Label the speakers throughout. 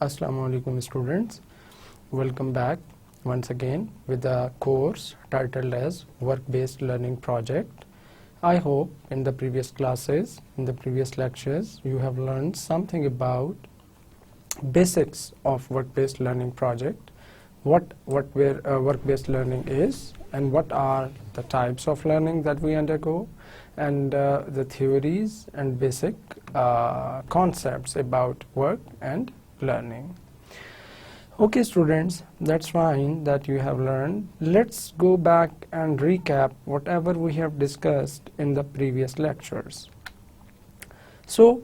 Speaker 1: Assalamu alaikum students, welcome back once again with the course titled as Work-Based Learning Project. I hope in the previous classes, in the previous lectures, you have learned something about basics of work-based learning project, what work-based learning is and what are the types of learning that we undergo, and the theories and basic concepts about work and learning. Okay students, that's fine that you have learned. Let's go back and recap whatever we have discussed in the previous lectures. So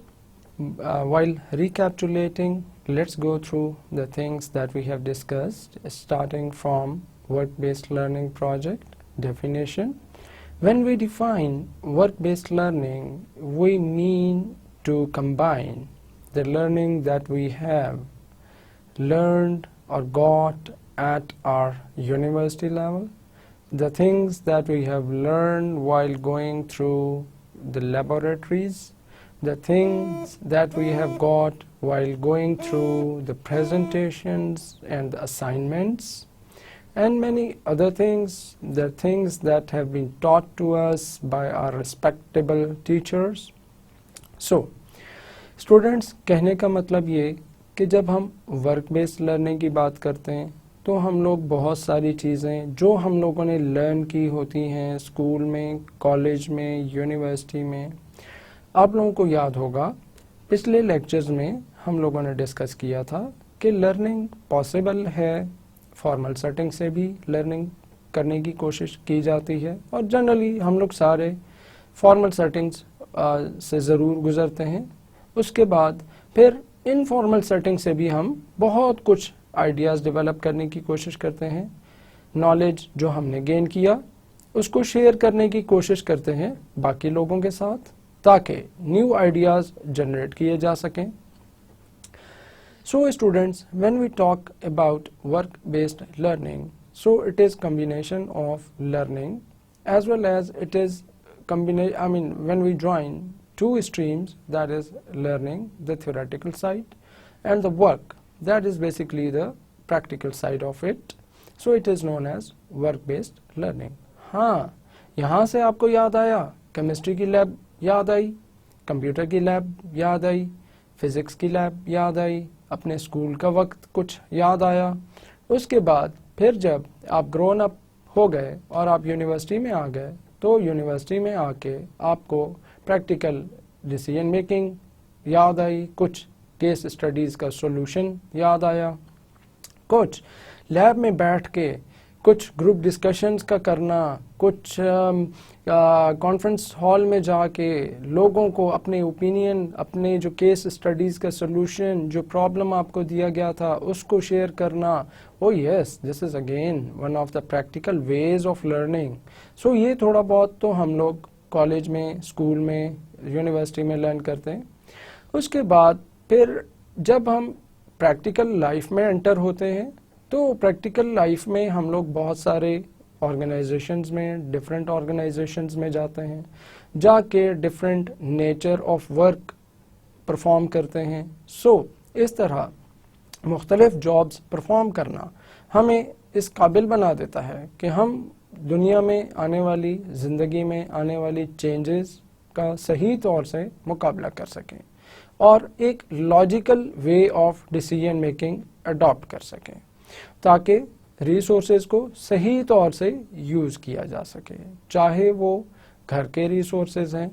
Speaker 1: while recapitulating, let's go through the things that we have discussed, starting from work-based learning project definition. When we define work-based learning, we mean to combine the learning that we have learned or got at our university level, the things that we have learned while going through the laboratories, the things that we have got while going through the presentations and the assignments, and many other things, the things that have been taught to us by our respectable teachers. So students, कहने का मतलब ये कि जब हम work based learning की बात करते हैं तो हम लोग बहुत सारी चीज़ें जो हम लोगों ने लर्न की होती हैं स्कूल में, कॉलेज में, यूनिवर्सिटी में, आप लोगों को याद होगा पिछले लेक्चर्स में हम लोगों ने डिस्कस किया था कि लर्निंग पॉसिबल है, फॉर्मल सेटिंग से भी लर्निंग करने की कोशिश की जाती है और जनरली हम लोग सारे फॉर्मल सेटिंग्स से ज़रूर गुज़रते हैं। उसके बाद फिर इनफॉर्मल सेटिंग से भी हम बहुत कुछ आइडियाज़ डेवलप करने की कोशिश करते हैं। नॉलेज जो हमने गेन किया उसको शेयर करने की कोशिश करते हैं बाकी लोगों के साथ ताकि न्यू आइडियाज़ जनरेट किए जा सकें। So students, when we talk about work based learning, so it is combination of learning as well as it is when we join two streams, that is learning, the theoretical side, and the work, that is basically the practical side of it. So it is known as work-based learning. हाँ, यहाँ से आपको याद आया, chemistry की lab याद आई, computer की lab याद आई, फिजिक्स की लैब याद आई, अपने स्कूल का वक्त कुछ याद आया। उसके बाद फिर जब आप ग्रोन अप हो गए और आप यूनिवर्सिटी में आ गए तो यूनिवर्सिटी में आके आपको प्रैक्टिकल डिसीजन मेकिंग याद आई, कुछ केस स्टडीज़ का सॉल्यूशन याद आया, कुछ लैब में बैठ के कुछ ग्रुप डिस्कशंस का करना, कुछ कॉन्फ्रेंस हॉल में जाके लोगों को अपने ओपिनियन, अपने जो केस स्टडीज़ का सॉल्यूशन, जो प्रॉब्लम आपको दिया गया था उसको शेयर करना। Oh yes, this is again one of the practical ways of learning. So ये थोड़ा बहुत तो हम लोग कॉलेज में, स्कूल में, यूनिवर्सिटी में लर्न करते हैं। उसके बाद फिर जब हम प्रैक्टिकल लाइफ में एंटर होते हैं तो प्रैक्टिकल लाइफ में हम लोग बहुत सारे ऑर्गेनाइजेशंस में, डिफरेंट ऑर्गेनाइजेशंस में जाते हैं, जाके different nature of work perform करते हैं। सो इस तरह मुख्तलिफ जॉब्स परफॉर्म करना हमें इस काबिल बना देता है कि हम दुनिया में आने वाली, ज़िंदगी में आने वाली चेंजेस का सही तौर से मुकाबला कर सकें और एक logical way of decision making adopt कर सकें ताकि रिसोर्सेज को सही तौर से यूज़ किया जा सके, चाहे वो घर के रिसोर्सेज हैं,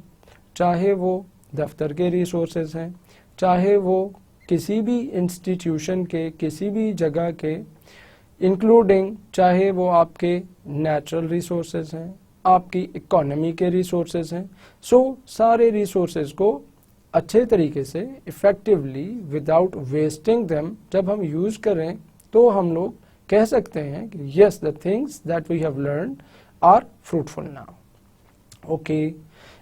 Speaker 1: चाहे वो दफ्तर के रिसोर्सेज हैं, चाहे वो किसी भी इंस्टीट्यूशन के, किसी भी जगह के, इंक्लूडिंग चाहे वो आपके नेचुरल रिसोर्सेज हैं, आपकी इकोनॉमी के रिसोर्सेज हैं। सो सारे रिसोर्सेज को अच्छे तरीके से इफ़ेक्टिवली विदाउट वेस्टिंग देम जब हम यूज़ करें तो हम लोग कह सकते हैं कि yes, the things that we have learned are fruitful now. Okay,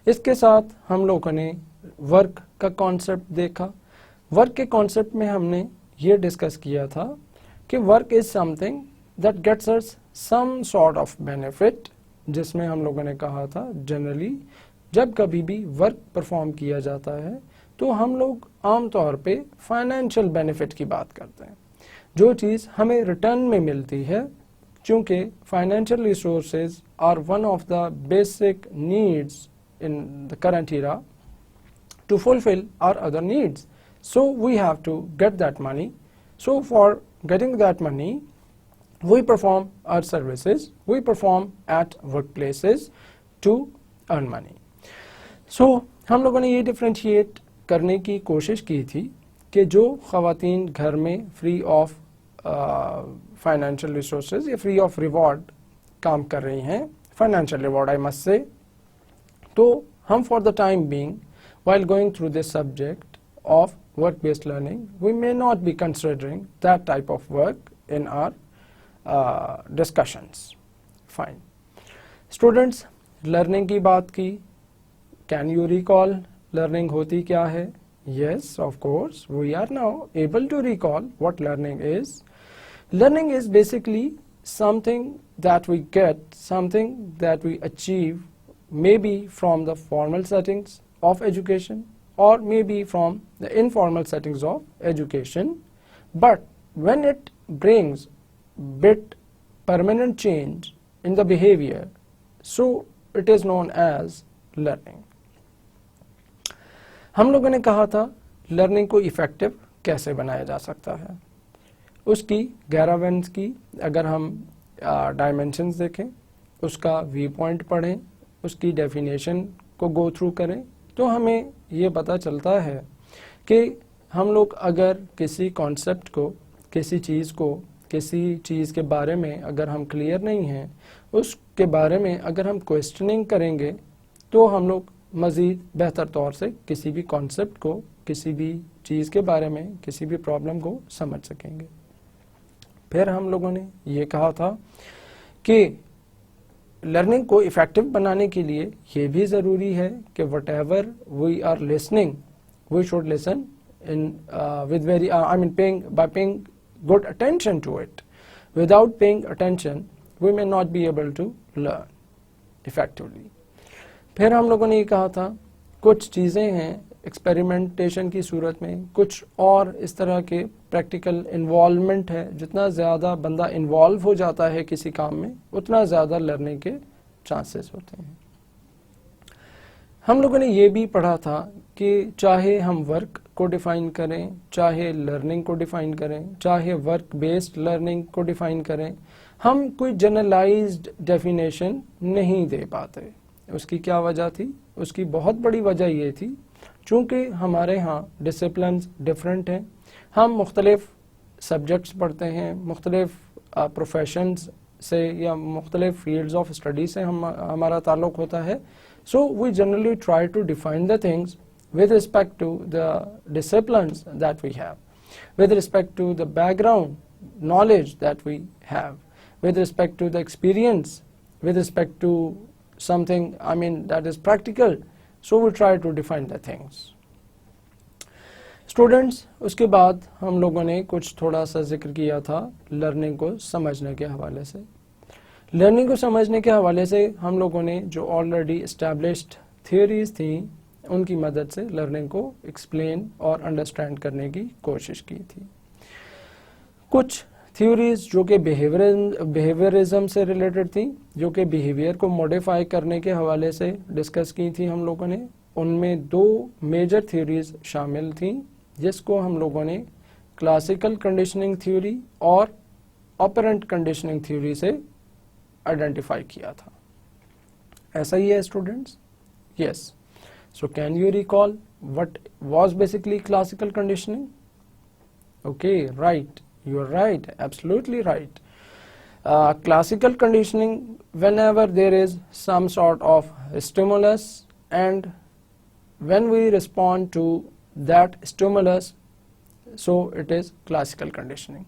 Speaker 1: इसके साथ हम लोगों ने वर्क का कॉन्सेप्ट देखा। वर्क के कॉन्सेप्ट में हमने ये डिस्कस किया था कि work is something that gets us some sort of benefit, जिसमें हम लोगों ने कहा था जनरली जब कभी भी वर्क परफॉर्म किया जाता है तो हम लोग आम तौर पे फाइनेंशियल बेनिफिट की बात करते हैं, जो चीज़ हमें रिटर्न में मिलती है, क्योंकि financial resources are one of the basic needs in the current era to fulfill our other needs. So we have to get that money. So for getting that money, we perform our services, we perform at workplaces to earn money. So हम लोगों ने ये differentiate करने की कोशिश की थी कि जो ख़वातीन घर में फ्री ऑफ फाइनेंशियल रिसोर्सेज या फ्री ऑफ रिवॉर्ड काम कर रही हैं, financial reward I must say, तो हम for the time being while going through this subject of work-based learning, we may not be considering that type of work in our discussions. Fine. Students, learning की बात की, can you recall learning होती क्या है? Yes, of course, we are now able to recall what learning is. Learning is basically something that we get, something that we achieve, maybe from the formal settings of education or maybe from the informal settings of education, but when it brings bit permanent change in the behavior, so it is known as learning. हम लोगों ने कहा था learning को effective कैसे बनाया जा सकता है, उसकी 11 वेन्स की अगर हम डायमेंशंस देखें, उसका व्यू पॉइंट पढ़ें, उसकी डेफिनेशन को गो थ्रू करें, तो हमें ये पता चलता है कि हम लोग अगर किसी कॉन्सेप्ट को, किसी चीज़ को, किसी चीज़ के बारे में अगर हम क्लियर नहीं हैं, उसके बारे में अगर हम क्वेश्चनिंग करेंगे, तो हम लोग मज़ीद बेहतर तौर से किसी भी कॉन्सेप्ट को, किसी भी चीज़ के बारे में, किसी भी प्रॉब्लम को समझ सकेंगे। फिर हम लोगों ने ये कहा था कि लर्निंग को इफेक्टिव बनाने के लिए ये भी ज़रूरी है कि whatever we are listening, we should listen in with very paying good attention to it. Without paying attention we may not be able to learn effectively. फिर हम लोगों ने ये कहा था कुछ चीज़ें हैं एक्सपेरिमेंटेशन की सूरत में, कुछ और इस तरह के प्रैक्टिकल इन्वॉल्वमेंट है, जितना ज़्यादा बंदा इन्वॉल्व हो जाता है किसी काम में, उतना ज़्यादा लर्निंग के चांसेस होते हैं. हम लोगों ने ये भी पढ़ा था कि चाहे हम वर्क को डिफ़ाइन करें, चाहे लर्निंग को डिफ़ाइन करें, चाहे वर्क बेस्ड लर्निंग को डिफ़ाइन करें, हम कोई जनरलाइज्ड डेफिनेशन नहीं दे पाते. उसकी क्या वजह थी? उसकी बहुत बड़ी वजह ये थी चूँकि हमारे यहाँ डिसिप्लिन्स डिफरेंट हैं, हम मुख्तलिफ सब्जेक्ट्स पढ़ते हैं, मुख्तलिफ प्रोफेशंस से या मुख्तलिफ फील्ड्स ऑफ स्टडी से हमारा ताल्लुक़ होता है. So we generally try to define the things with respect to the disciplines that we have, with respect to the background knowledge that we have, with respect to the experience, with respect to something that is practical. So we try to define the things. Students, उसके बाद हम लोगों ने कुछ थोड़ा सा जिक्र किया था लर्निंग को समझने के हवाले से. लर्निंग को समझने के हवाले से हम लोगों ने जो ऑलरेडी एस्टैब्लिश्ड थियोरीज थी उनकी मदद से लर्निंग को एक्सप्लेन और अंडरस्टैंड करने की कोशिश की थी. कुछ थ्योरीज जो कि बिहेवियरिज्म से रिलेटेड थी, जो कि बिहेवियर को मॉडिफाई करने के हवाले से डिस्कस की थी हम लोगों ने, उनमें 2 मेजर थ्योरीज शामिल थी, जिसको हम लोगों ने क्लासिकल कंडीशनिंग थ्योरी और ऑपरेंट कंडीशनिंग थ्योरी से आइडेंटिफाई किया था. ऐसा ही है students? Yes. So can you recall what was basically classical conditioning? Okay, right. You are right. Absolutely right. Classical conditioning, whenever there is some sort of stimulus and when we respond to that stimulus, so it is classical conditioning.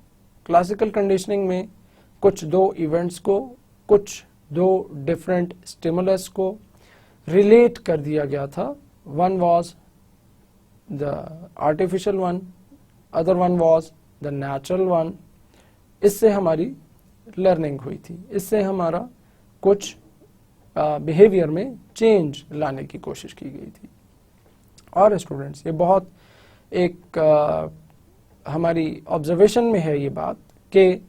Speaker 1: Classical conditioning में कुछ 2 events को, कुछ 2 different stimulus को relate कर दिया गया था. One was the artificial one, other one was the natural one. इससे हमारी लर्निंग हुई थी, इससे हमारा कुछ बिहेवियर में चेंज लाने की कोशिश की गई थी. और स्टूडेंट्स, ये बहुत एक हमारी ऑब्जर्वेशन में है ये बात कि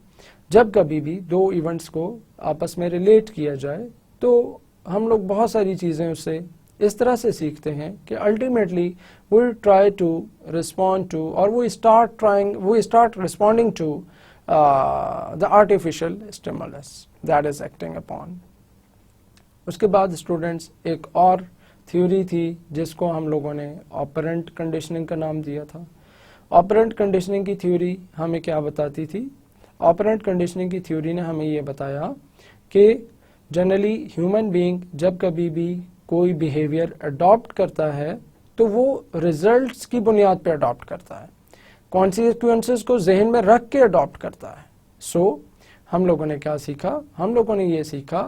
Speaker 1: जब कभी भी दो इवेंट्स को आपस में रिलेट किया जाए तो हम लोग बहुत सारी चीज़ें उससे इस तरह से सीखते हैं कि ultimately we try to respond to और we start responding to the artificial stimulus that is acting upon. उसके बाद स्टूडेंट्स एक और थ्योरी थी जिसको हम लोगों ने ऑपरेंट कंडीशनिंग का नाम दिया था। ऑपरेंट कंडीशनिंग की थ्योरी हमें क्या बताती थी? ऑपरेंट कंडीशनिंग की थ्योरी ने हमें ये बताया कि जनरली ह्यूमन बीइंग जब कभी भी कोई बिहेवियर अडॉप्ट करता है तो वो रिजल्ट्स की बुनियाद पे अडॉप्ट करता है, कॉन्सिक्वेंसेस को जहन में रख के अडॉप्ट करता है। सो हम लोगों ने क्या सीखा? हम लोगों ने ये सीखा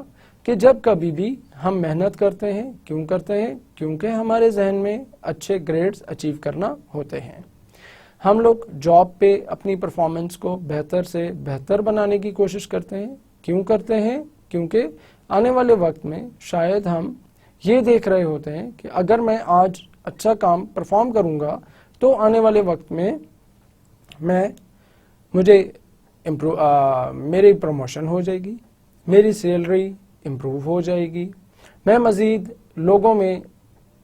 Speaker 1: कि जब कभी भी हम मेहनत करते हैं, क्यों करते हैं? क्योंकि हमारे जहन में अच्छे ग्रेड्स अचीव करना होते हैं। हम लोग जॉब पे अपनी परफॉर्मेंस को बेहतर से बेहतर बनाने की कोशिश करते हैं, क्यों करते हैं? क्योंकि आने वाले वक्त में शायद हम ये देख रहे होते हैं कि अगर मैं आज अच्छा काम परफॉर्म करूंगा तो आने वाले वक्त में मेरी प्रमोशन हो जाएगी, मेरी सैलरी इम्प्रूव हो जाएगी, मैं मज़ीद लोगों में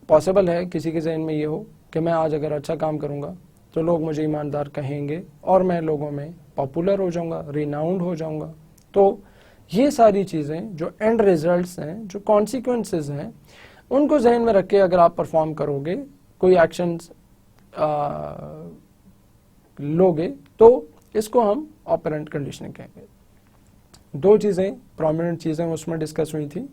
Speaker 1: पॉसिबल है किसी के जहन में ये हो कि मैं आज अगर अच्छा काम करूंगा तो लोग मुझे ईमानदार कहेंगे और मैं लोगों में पॉपुलर हो जाऊंगा, रिनाउंड हो जाऊंगा। तो ये सारी चीज़ें जो एंड रिजल्ट्स हैं, जो कॉन्सिक्वेंसेस हैं, उनको जहन में रख के अगर आप परफॉर्म करोगे, कोई एक्शंस लोगे, तो इसको हम ऑपरेंट कंडीशनिंग कहेंगे। दो चीज़ें प्रोमिनेंट चीज़ें उसमें डिस्कस हुई थी।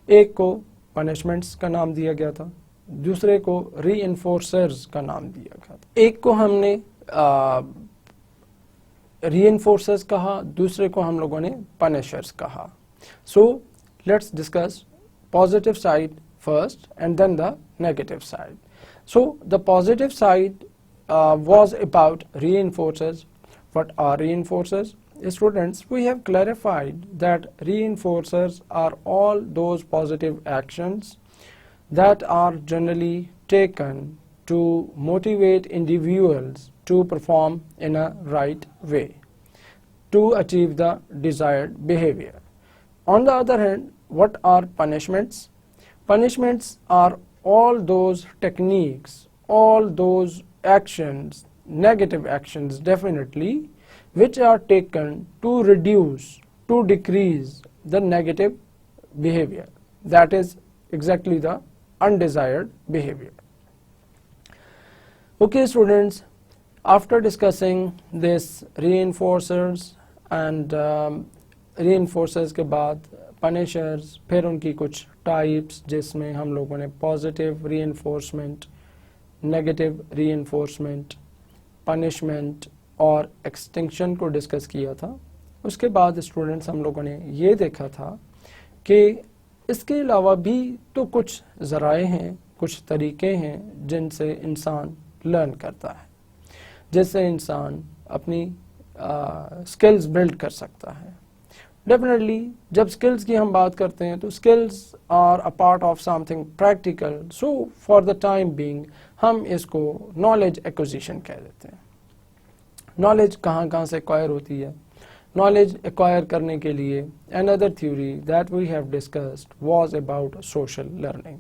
Speaker 1: एक को पनिशमेंट्स का नाम दिया गया था, दूसरे को रीइंफोर्सर्स का नाम दिया गया था। एक को हमने रीइंफोर्सर्स कहा, दूसरे को हम लोगों ने पनिशर्स कहा। So let's discuss positive side first and then the negative side. So the positive side was about reinforcers. What are reinforcers? Students, we have clarified that reinforcers are all those positive actions that are generally taken to motivate individuals to perform in a right way to achieve the desired behavior. On the other hand, what are punishments? Punishments are all those techniques, all those actions, negative actions definitely, which are taken to reduce, to decrease the negative behavior. That is exactly the undesired behavior. Okay students, after discussing this reinforcers and reinforcers के बाद punishers, फिर उनकी कुछ types जिसमें हम लोगों ने positive reinforcement, negative reinforcement, punishment और एक्सटिंक्शन को डिस्कस किया था। उसके बाद स्टूडेंट्स हम लोगों ने ये देखा था कि इसके अलावा भी तो कुछ ज़राए हैं, कुछ तरीके हैं जिनसे इंसान लर्न करता है, जिससे इंसान अपनी स्किल्स बिल्ड कर सकता है। डेफिनेटली जब स्किल्स की हम बात करते हैं तो skills are a part of something practical, so for the time being हम इसको नॉलेज एक्विजिशन कह देते हैं। नॉलेज कहाँ से एक्वायर होती है? नॉलेज एक्वायर करने के लिए another theory that we have discussed was about social learning.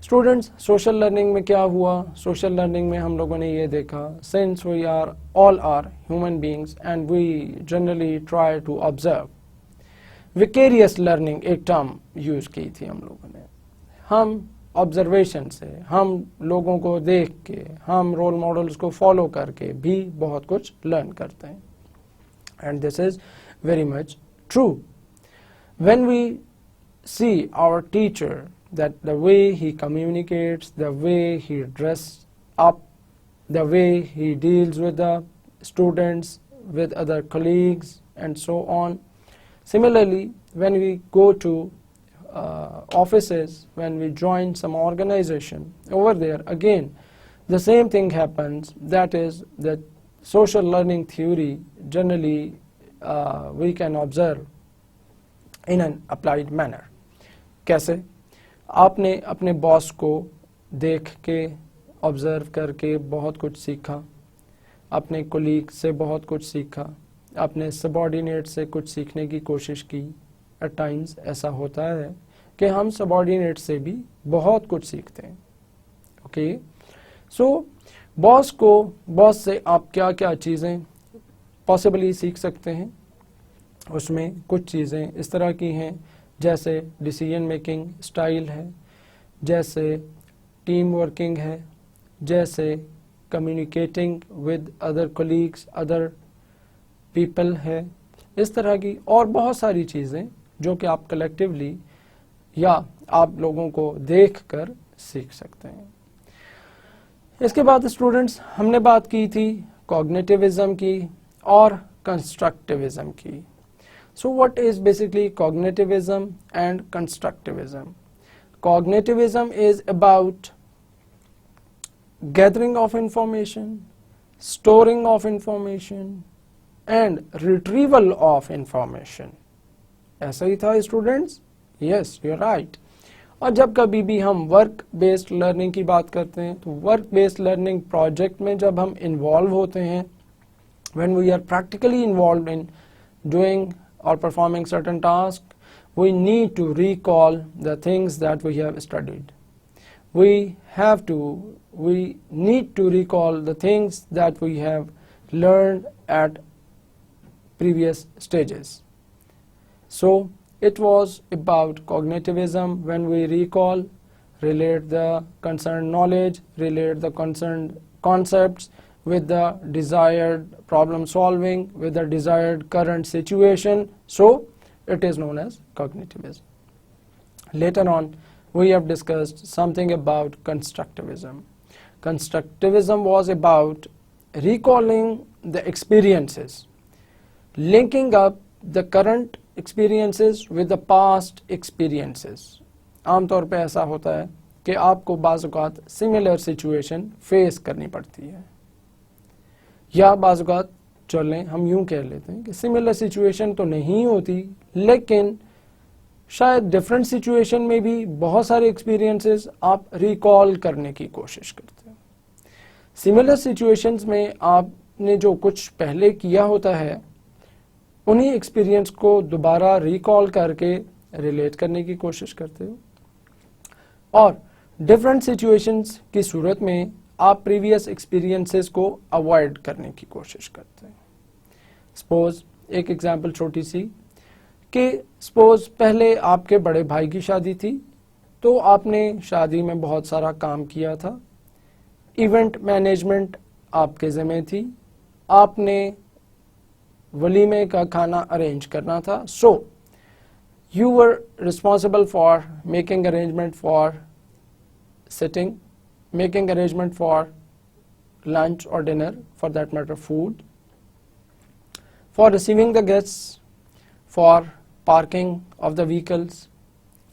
Speaker 1: Students, social learning में क्या हुआ? सोशल लर्निंग में हम लोगों ने ये देखा, since we are all are human beings and we generally try to observe, vicarious learning एक टर्म यूज की थी हम लोगों ने। हम ऑब्जर्वेशन से, हम लोगों को देख के, हम रोल मॉडल्स को फॉलो करके भी बहुत कुछ लर्न करते हैं, and this is very much true. When we see our teacher, that the way he communicates, the way he dresses up, the way he deals with the students, with other colleagues and so on. Similarly, when we go to offices, when we join some organization, over there again the same thing happens, that is that social learning theory generally we can observe in an applied manner. कैसे? आपने अपने boss को देख के observe करके बहुत कुछ सीखा, अपने कोलीग से बहुत कुछ सीखा, अपने सबॉर्डिनेट से कुछ सीखने की कोशिश की। एट टाइम्स ऐसा होता है कि हम सबॉर्डिनेट से भी बहुत कुछ सीखते हैं। ओके, सो बॉस से आप क्या क्या चीज़ें पॉसिबली सीख सकते हैं, उसमें कुछ चीज़ें इस तरह की हैं जैसे डिसीजन मेकिंग स्टाइल है, जैसे टीम वर्किंग है, जैसे communicating with other colleagues, other people है, इस तरह की और बहुत सारी चीज़ें जो कि आप कलेक्टिवली या आप लोगों को देखकर सीख सकते हैं। इसके बाद स्टूडेंट्स हमने बात की थी कॉग्निटिविज्म की और कंस्ट्रक्टिविज्म की। So what is basically cognitivism and constructivism? Cognitivism is about gathering of information, storing of information and retrieval of information. ऐसा ही था students? Yes, you are right. और जब कभी भी हम वर्क बेस्ड लर्निंग की बात करते हैं तो वर्क बेस्ड लर्निंग प्रोजेक्ट में जब हम इन्वॉल्व होते हैं, when we are practically involved in doing or performing certain tasks, we need to recall the things that we have studied. We need to recall the things that we have learned at previous stages. So it was about cognitivism when we recall, relate the concerned knowledge, relate the concerned concepts with the desired problem solving, with the desired current situation. So it is known as cognitivism. Later on, we have discussed something about constructivism. Constructivism was about recalling the experiences, linking up the current experiences with the past experiences. आमतौर पे ऐसा होता है कि आपको बाज़ औक़ात similar situation face करनी पड़ती है, या बाज़ औक़ात चलें हम यूं कह लेते हैं कि सिमिलर सिचुएशन तो नहीं होती, लेकिन शायद डिफरेंट सिचुएशन में भी बहुत सारे एक्सपीरियंसेस आप रिकॉल करने की कोशिश करते हैं। सिमिलर सिचुएशंस में आपने जो कुछ पहले किया होता है उन्हीं एक्सपीरियंस को दोबारा रिकॉल करके रिलेट करने की कोशिश करते हो, और डिफरेंट सिचुएशंस की सूरत में आप प्रीवियस एक्सपीरियंसेस को अवॉइड करने की कोशिश करते हैं। सपोज एक एग्जांपल छोटी सी कि सपोज पहले आपके बड़े भाई की शादी थी, तो आपने शादी में बहुत सारा काम किया था, इवेंट मैनेजमेंट आपके ज़िम्मे थी, आपने वलीमे का खाना अरेंज करना था। So you were responsible for making arrangement for sitting, making arrangement for lunch और dinner, for that matter food, for receiving the guests, for parking of the vehicles,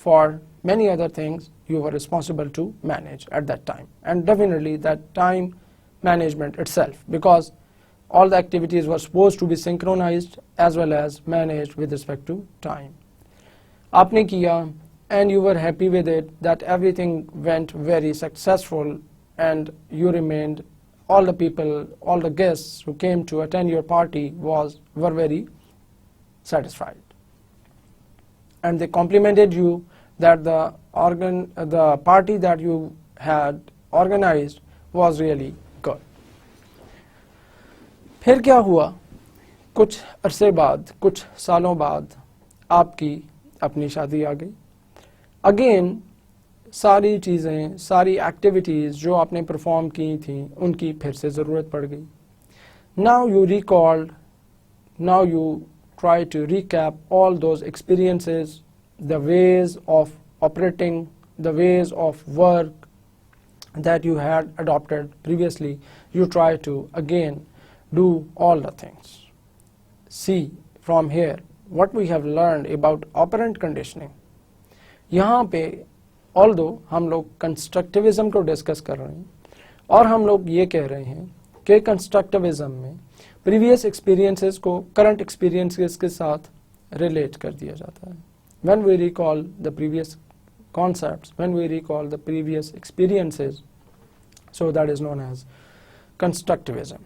Speaker 1: for many other things you were responsible to manage at that time, and definitely that time management itself, because all the activities were supposed to be synchronized as well as managed with respect to time. आपने किया and you were happy with it, that everything went very successful and you remained, all the people, all the guests who came to attend your party were very satisfied, and they complimented you that the party that you had organized was really good. फिर क्या हुआ? कुछ अरसे बाद, कुछ सालों बाद आपकी अपनी शादी आ गई। अगेन सारी चीज़ें, सारी एक्टिविटीज़ जो आपने परफॉर्म की थी उनकी फिर से ज़रूरत पड़ गई। Now you recalled, now you try to recap all those experiences, the ways of operating, the ways of work that you had adopted previously. You try to again do all the things. See from here what we have learned about operant conditioning. यहाँ पे although हम लोग constructivism को discuss कर रहे हैं और हम लोग ये कह रहे हैं कि constructivism में प्रीवियस एक्सपीरियंसेस को करंट एक्सपीरियंसेस के साथ रिलेट कर दिया जाता है। When we recall the previous concepts, when we recall the previous experiences, So that is known as constructivism.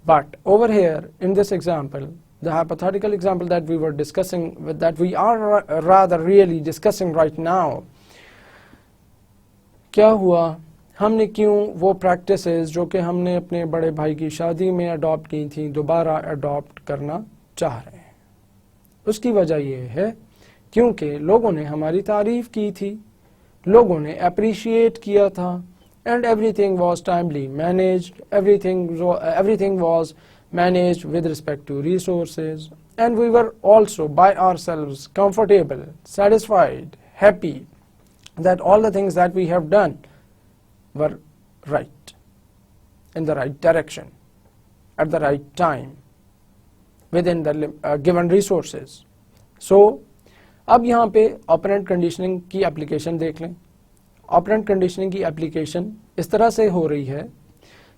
Speaker 1: But over here in this example, the hypothetical example that we were discussing, that we are rather really discussing right now, क्या हुआ, हमने क्यों वो practices जो कि हमने अपने बड़े भाई की शादी में अडॉप्ट की थी दोबारा अडॉप्ट करना चाह रहे हैं? उसकी वजह ये है क्योंकि लोगों ने हमारी तारीफ की थी, लोगों ने अप्रिशिएट किया था, and everything was timely managed, everything was managed with respect to resources, and we were also by ourselves comfortable, satisfied, happy that all the things that we have done were right, in the right direction, at the right time, within the given resources. So अब यहाँ पे operant conditioning की application देख लें. Operant conditioning की application इस तरह से हो रही है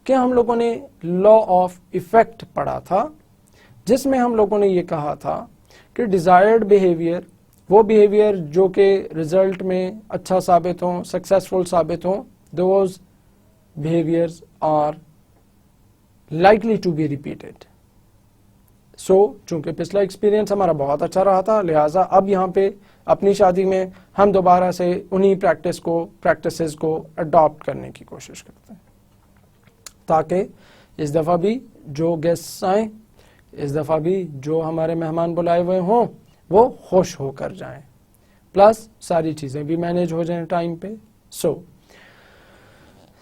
Speaker 1: कि हम लोगों ने लॉ ऑफ इफेक्ट पढ़ा था, जिसमें हम लोगों ने ये कहा था कि डिजायर्ड बिहेवियर, वो बिहेवियर जो कि रिजल्ट में अच्छा साबित हो, सक्सेसफुल साबित हो, those behaviours are likely to be repeated. So चूंकि पिछला एक्सपीरियंस हमारा बहुत अच्छा रहा था, लिहाजा अब यहाँ पे अपनी शादी में हम दोबारा से उन्हीं प्रैक्टिसेस को अडॉप्ट करने की कोशिश करते हैं, ताकि इस दफ़ा भी जो गेस्ट्स आए, इस दफ़ा भी जो हमारे मेहमान बुलाए हुए हों, वो खुश होकर जाएं, प्लस सारी चीज़ें भी मैनेज हो जाएं टाइम पे. So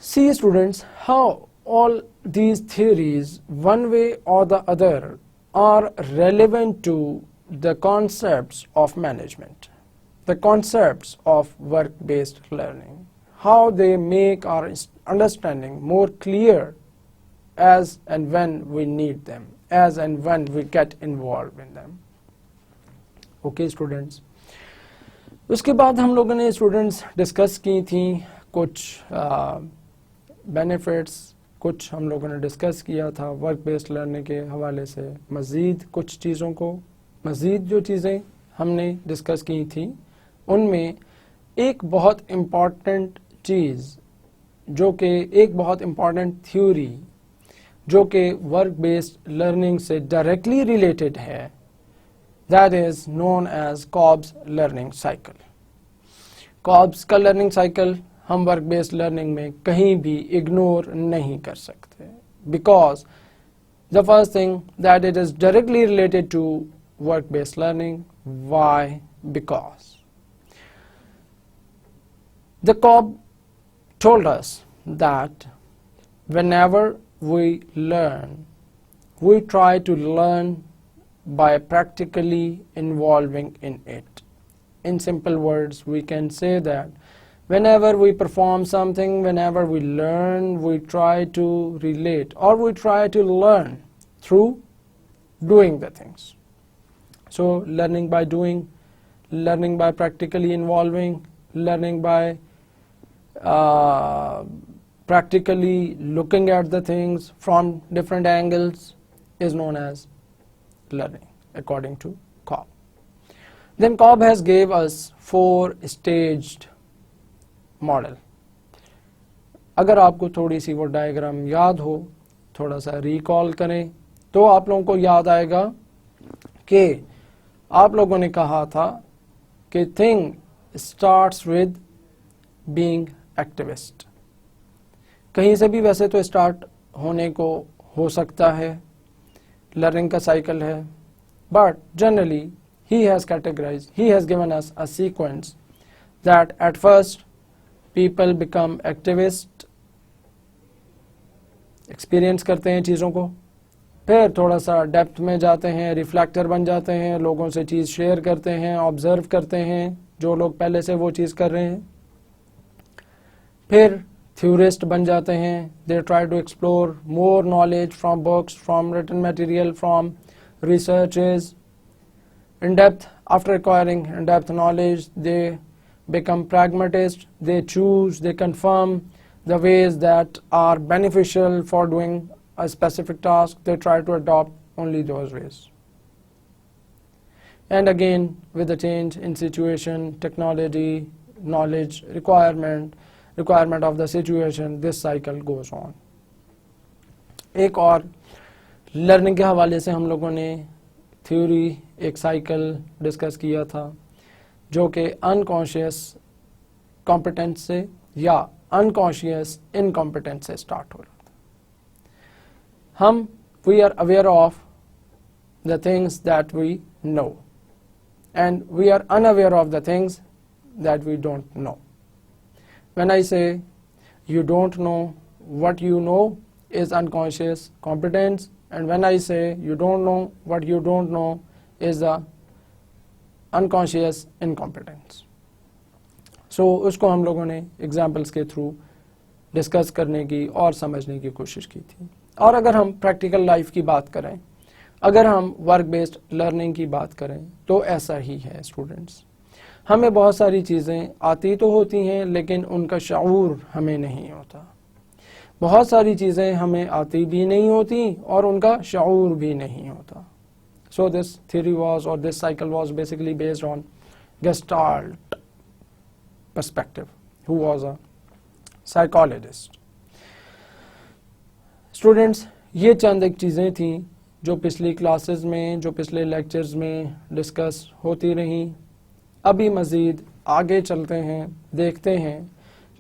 Speaker 1: see students, how all these theories, one way or the other, are relevant to the concepts of management, the concepts of work-based learning, how they make our understanding more clear as and when we need them, as and when we get involved in them. Okay students, उसके बाद हम लोगों ने students discuss की थी कुछ benefits, कुछ हम लोगों ने डिस्कस किया था वर्क बेस्ड लर्निंग के हवाले से. मज़ीद कुछ चीज़ों को, मज़ीद जो चीज़ें हमने डिस्कस की थी, उनमें एक बहुत इम्पॉर्टेंट चीज़ जो कि एक बहुत इम्पॉर्टेंट थ्योरी जो कि वर्क बेस्ड लर्निंग से डायरेक्टली रिलेटेड है, that is known as Kolb's learning cycle. Kolb's का लर्निंग साइकिल हम वर्क बेस्ड लर्निंग में कहीं भी इग्नोर नहीं कर सकते, because the first thing that it is directly related to work based learning. Why? Because the Kolb told us that whenever we learn, we try to learn by practically involving in it. In simple words, we can say that whenever we perform something, whenever we learn, we try to relate or we try to learn through doing the things. So learning by doing, learning by practically involving, learning by practically looking at the things from different angles is known as learning according to Cobb. Then Cobb has gave us 4 staged model. अगर आपको थोड़ी सी वो diagram याद हो, थोड़ा सा recall करें, तो आप लोगों को याद आएगा कि आप लोगों ने कहा था कि thing starts with being activist. कहीं से भी वैसे तो स्टार्ट होने को हो सकता है, लर्निंग का साइकिल है, but generally he has categorized, he has given us a sequence that at first people become activist, experience करते हैं चीज़ों को, फिर थोड़ा सा डेप्थ में जाते हैं, रिफ्लेक्टर बन जाते हैं, लोगों से चीज़ शेयर करते हैं, ऑब्जर्व करते हैं जो लोग पहले से वो चीज़ कर रहे हैं, फिर थ्योरिस्ट बन जाते हैं, they try to explore more knowledge from books, from written material, from researches. In depth, after acquiring in-depth knowledge, they become pragmatists, they choose, they confirm the ways that are beneficial for doing a specific task, they try to adopt only those ways. And again, with the change in situation, technology, knowledge, requirement, requirement of the situation, this cycle goes on. एक और learning के हवाले से हम लोगों ने theory एक cycle discuss किया था जो कि अनकॉन्शियस कॉम्पिटेंस से या अनकॉन्शियस इनकॉम्पिटेंस से स्टार्ट हो रहा था। हम we are aware of the things that we know and we are unaware of the things that we don't know. When I say you don't know, what you know is unconscious competence, and when I say you don't know, what you don't know is the unconscious incompetence. So उसको हम लोगों ने examples के through discuss करने की और समझने की कोशिश की थी। और अगर हम प्रैक्टिकल लाइफ की बात करें, अगर हम वर्क बेस्ड लर्निंग की बात करें तो ऐसा ही है स्टूडेंट्स। हमें बहुत सारी चीज़ें आती तो होती हैं लेकिन उनका शऊर हमें नहीं होता। बहुत सारी चीज़ें हमें आती भी नहीं होती और उनका शऊर भी नहीं होता। सो दिस थ्योरी वाज और this cycle was basically based on gestalt perspective, who was a psychologist. Students, ये चंद एक चीज़ें थी जो पिछली क्लासेस में, जो पिछले लेक्चर्स में डिस्कस होती रहीं। अभी मज़ीद आगे चलते हैं, देखते हैं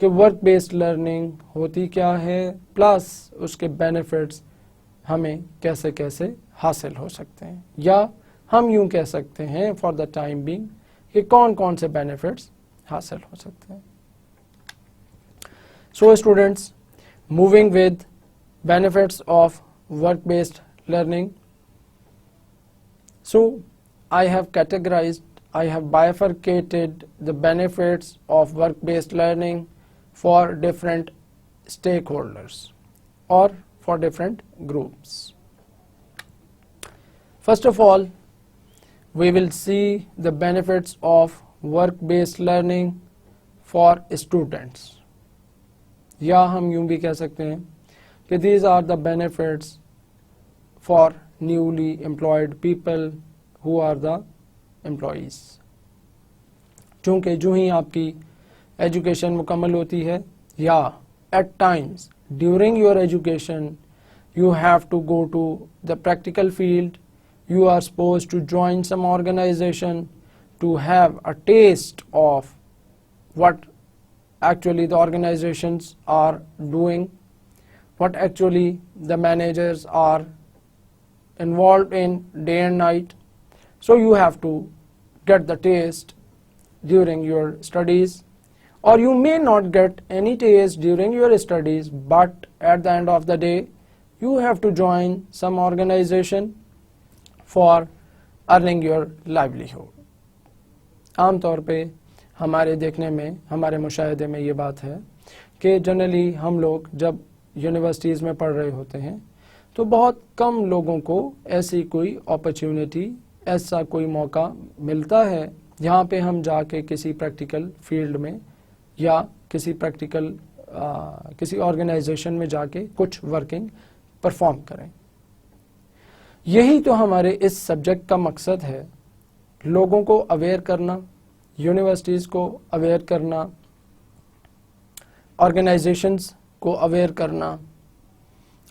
Speaker 1: कि वर्क बेस्ड लर्निंग होती क्या है, प्लस उसके बेनिफिट्स हमें कैसे कैसे हासिल हो सकते हैं, या हम यूं कह सकते हैं फॉर द टाइम बीइंग कि कौन कौन से बेनिफिट्स हासिल हो सकते हैं। So students, moving with benefits of work based learning. So I have bifurcated the benefits of work-based learning for different stakeholders or for different groups. First of all, we will see the benefits of work-based learning for students. या हम यूं भी कह सकते हैं कि these are the benefits for newly employed people who are the employees. चूँकि जो ही आपकी एजुकेशन मुकम्मल होती है या at times during your education you have to go to the practical field, you are supposed to join some organization to have a taste of what actually the organizations are doing, what actually the managers are involved in day and night. So you have to get the taste during your studies, or you may not get any taste during your studies, but at the end of the day you have to join some organization for earning your livelihood. आम तौर पे हमारे देखने में, हमारे मुशाहिदे में ये बात है कि जनरली हम लोग जब यूनिवर्सिटीज़ में पढ़ रहे होते हैं तो बहुत कम लोगों को ऐसी कोई अपॉर्चुनिटी, ऐसा कोई मौका मिलता है जहाँ पे हम जाके किसी प्रैक्टिकल फील्ड में या किसी प्रैक्टिकल किसी ऑर्गेनाइजेशन में जाके कुछ वर्किंग परफॉर्म करें। यही तो हमारे इस सब्जेक्ट का मकसद है, लोगों को अवेयर करना, यूनिवर्सिटीज़ को अवेयर करना, ऑर्गेनाइजेशंस को अवेयर करना,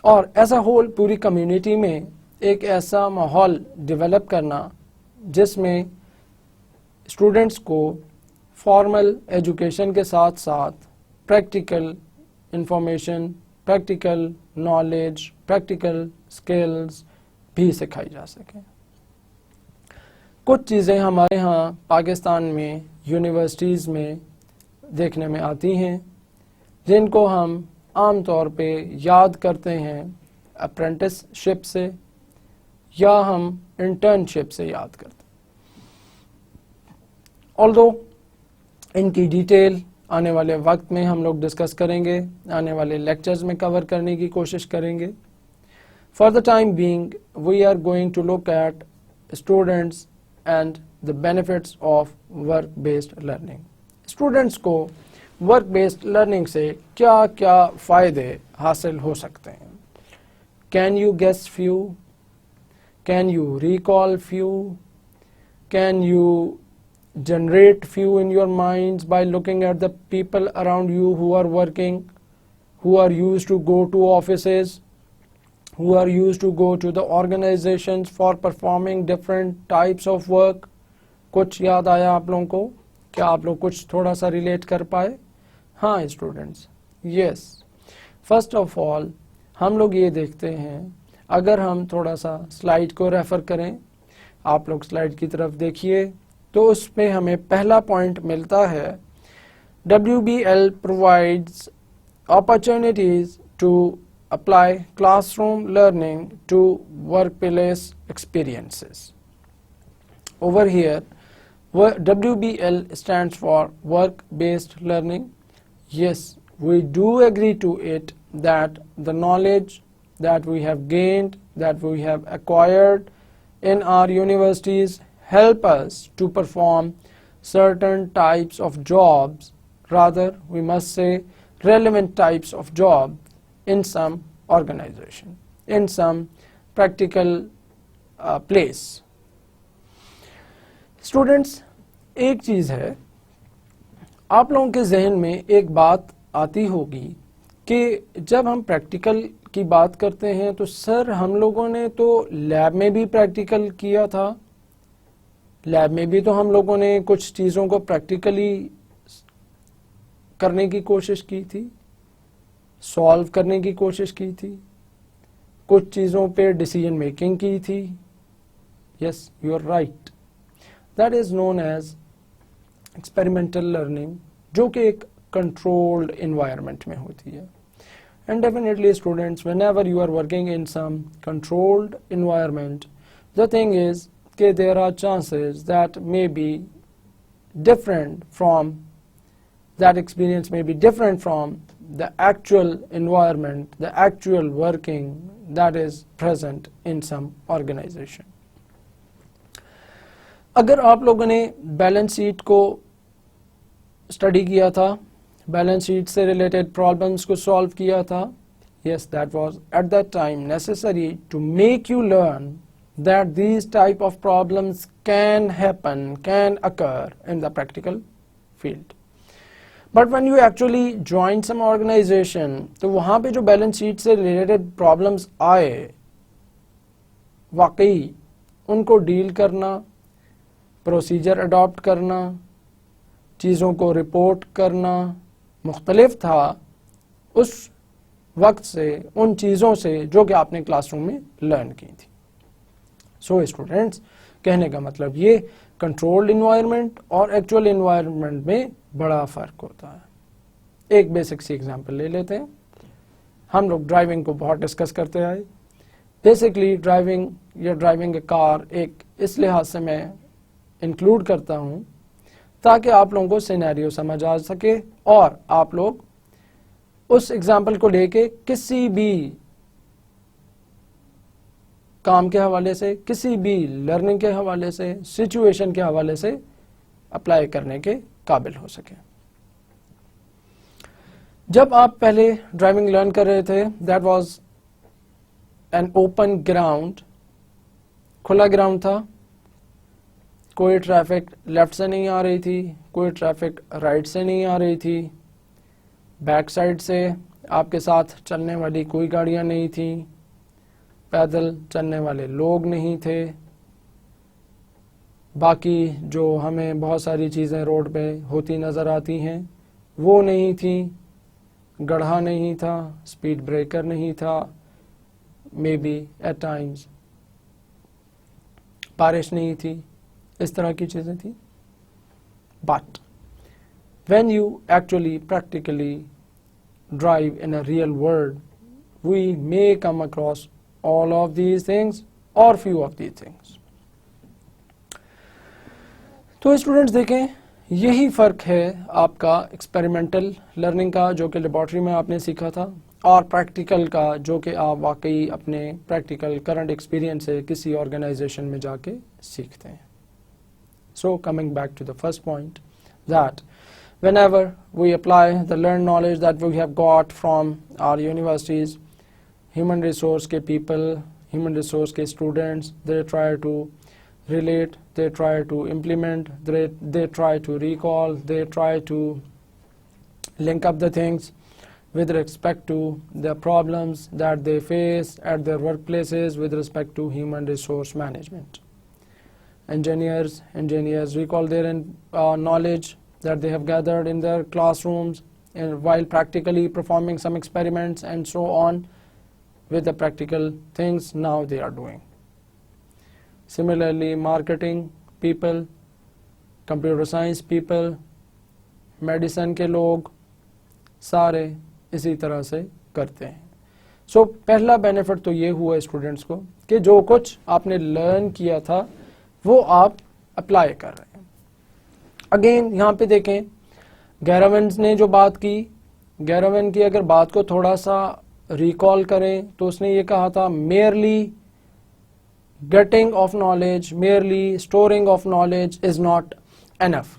Speaker 1: और एज अ होल पूरी कम्युनिटी में एक ऐसा माहौल डेवलप करना जिसमें स्टूडेंट्स को फॉर्मल एजुकेशन के साथ साथ practical information, practical knowledge, practical skills भी सिखाई जा सकें। कुछ चीज़ें हमारे यहाँ पाकिस्तान में यूनिवर्सिटीज़ में देखने में आती हैं जिनको हम आम तौर पे याद करते हैं अप्रेंटिसशिप से या हम इंटर्नशिप से याद करते हैं। ऑल्दो इनकी डिटेल आने वाले वक्त में हम लोग डिस्कस करेंगे, आने वाले लेक्चर्स में कवर करने की कोशिश करेंगे। For the time being we are going to look at students and the benefits of work based learning. Students को वर्क बेस्ड लर्निंग से क्या क्या फ़ायदे हासिल हो सकते हैं? Can you guess few? Can you recall few? Can you generate few in your minds by looking at the people around you who are working, who are used to go to offices, who are used to go to the organizations for performing different types of work. कुछ याद आया आप लोगों को? क्या आप लोग कुछ थोड़ा सा रिलेट कर पाए? हाँ students, yes. First of all हम लोग ये देखते हैं, अगर हम थोड़ा सा स्लाइड को रेफर करें, आप लोग स्लाइड की तरफ देखिए, तो उसमें हमें पहला पॉइंट मिलता है, WBL provides opportunities to apply classroom learning to workplace experiences. Over here, WBL stands for work-based learning. Yes, we do agree to it that the knowledge that we have gained, that we have acquired in our universities help us to perform certain types of jobs, rather we must say relevant types of job in some organization, in some practical place. Students, एक चीज़ है, आप लोगों के जहन में एक बात आती होगी कि जब हम प्रैक्टिकल की बात करते हैं तो सर हम लोगों ने तो लैब में भी प्रैक्टिकल किया था, लैब में भी तो हम लोगों ने कुछ चीज़ों को प्रैक्टिकली करने की कोशिश की थी, सॉल्व करने की कोशिश की थी, कुछ चीज़ों पे डिसीजन मेकिंग की थी. Yes, you are right. That is known as experimental learning, जो कि एक कंट्रोल्ड इन्वायरमेंट में होती है. And definitely students, whenever you are working in some controlled environment, the thing is that there are chances that may be different from, that experience may be different from the actual environment, the actual working that is present in some organization. अगर आप लोगों ने balance sheet को study किया था, balance sheet से related problems को solve किया था, yes, that was at that time necessary to make you learn that these type of problems can happen, can occur in the practical field. But when you actually join some organization, तो वहाँ पे जो balance sheet से related problems आए, वाकई उनको deal करना, procedure adopt करना, चीज़ों को रिपोर्ट करना मुख्तलिफ था उस वक्त से, उन चीज़ों से जो कि आपने क्लासरूम में लर्न की थी. सो स्टूडेंट्स, कहने का मतलब ये कंट्रोल्ड इन्वायरमेंट और एक्चुअल इन्वायरमेंट में बड़ा फ़र्क होता है. एक बेसिक सी एग्जांपल ले लेते हैं. हम लोग ड्राइविंग को बहुत डिस्कस करते आए. बेसिकली ड्राइविंग या ड्राइविंग ए कार एक इस लिहाज से मैं इंक्लूड करता हूँ ताकि आप लोगों को सिनेरियो समझ आ सके और आप लोग उस एग्जाम्पल को लेके किसी भी काम के हवाले से, किसी भी लर्निंग के हवाले से, सिचुएशन के हवाले से अप्लाई करने के काबिल हो सके. जब आप पहले ड्राइविंग लर्न कर रहे थे, that was an open ground, खुला ग्राउंड था, कोई ट्रैफिक लेफ्ट से नहीं आ रही थी, कोई ट्रैफिक राइट से नहीं आ रही थी, बैक साइड से आपके साथ चलने वाली कोई गाड़ियां नहीं थी, पैदल चलने वाले लोग नहीं थे, बाकी जो हमें बहुत सारी चीज़ें रोड पे होती नज़र आती हैं वो नहीं थी, गड्ढा नहीं था, स्पीड ब्रेकर नहीं था, मे बी एट टाइम्स बारिश नहीं थी, इस तरह की चीज़ें थी. But when you actually practically drive in a real world, we may come across all of these things or few of these things. तो स्टूडेंट्स देखें, यही फ़र्क है आपका एक्सपेरिमेंटल लर्निंग का जो कि लेबॉर्ट्री में आपने सीखा था, और प्रैक्टिकल का जो कि आप वाकई अपने प्रैक्टिकल करंट एक्सपीरियंस से किसी ऑर्गेनाइजेशन में जाके सीखते हैं. So coming back to the first point, that whenever we apply the learned knowledge that we have got from our universities, human resource के people, human resource के students, they try to relate, they try to implement, they try to recall, they try to link up the things with respect to the problems that they face at their workplaces with respect to human resource management. Engineers recall their knowledge that they have gathered in their classrooms and while practically performing some experiments and so on with the practical things now they are doing. Similarly, marketing people, computer science people, medicine के लोग सारे इसी तरह से करते हैं. सो पहला benefit तो ये हुआ स्टूडेंट्स को कि जो कुछ आपने लर्न किया था वो आप अप्लाई कर रहे हैं. अगेन यहाँ पे देखें गैरावन ने जो बात की, गैरावन की अगर बात को थोड़ा सा रिकॉल करें तो उसने ये कहा था merely getting of knowledge, merely storing of knowledge is not enough.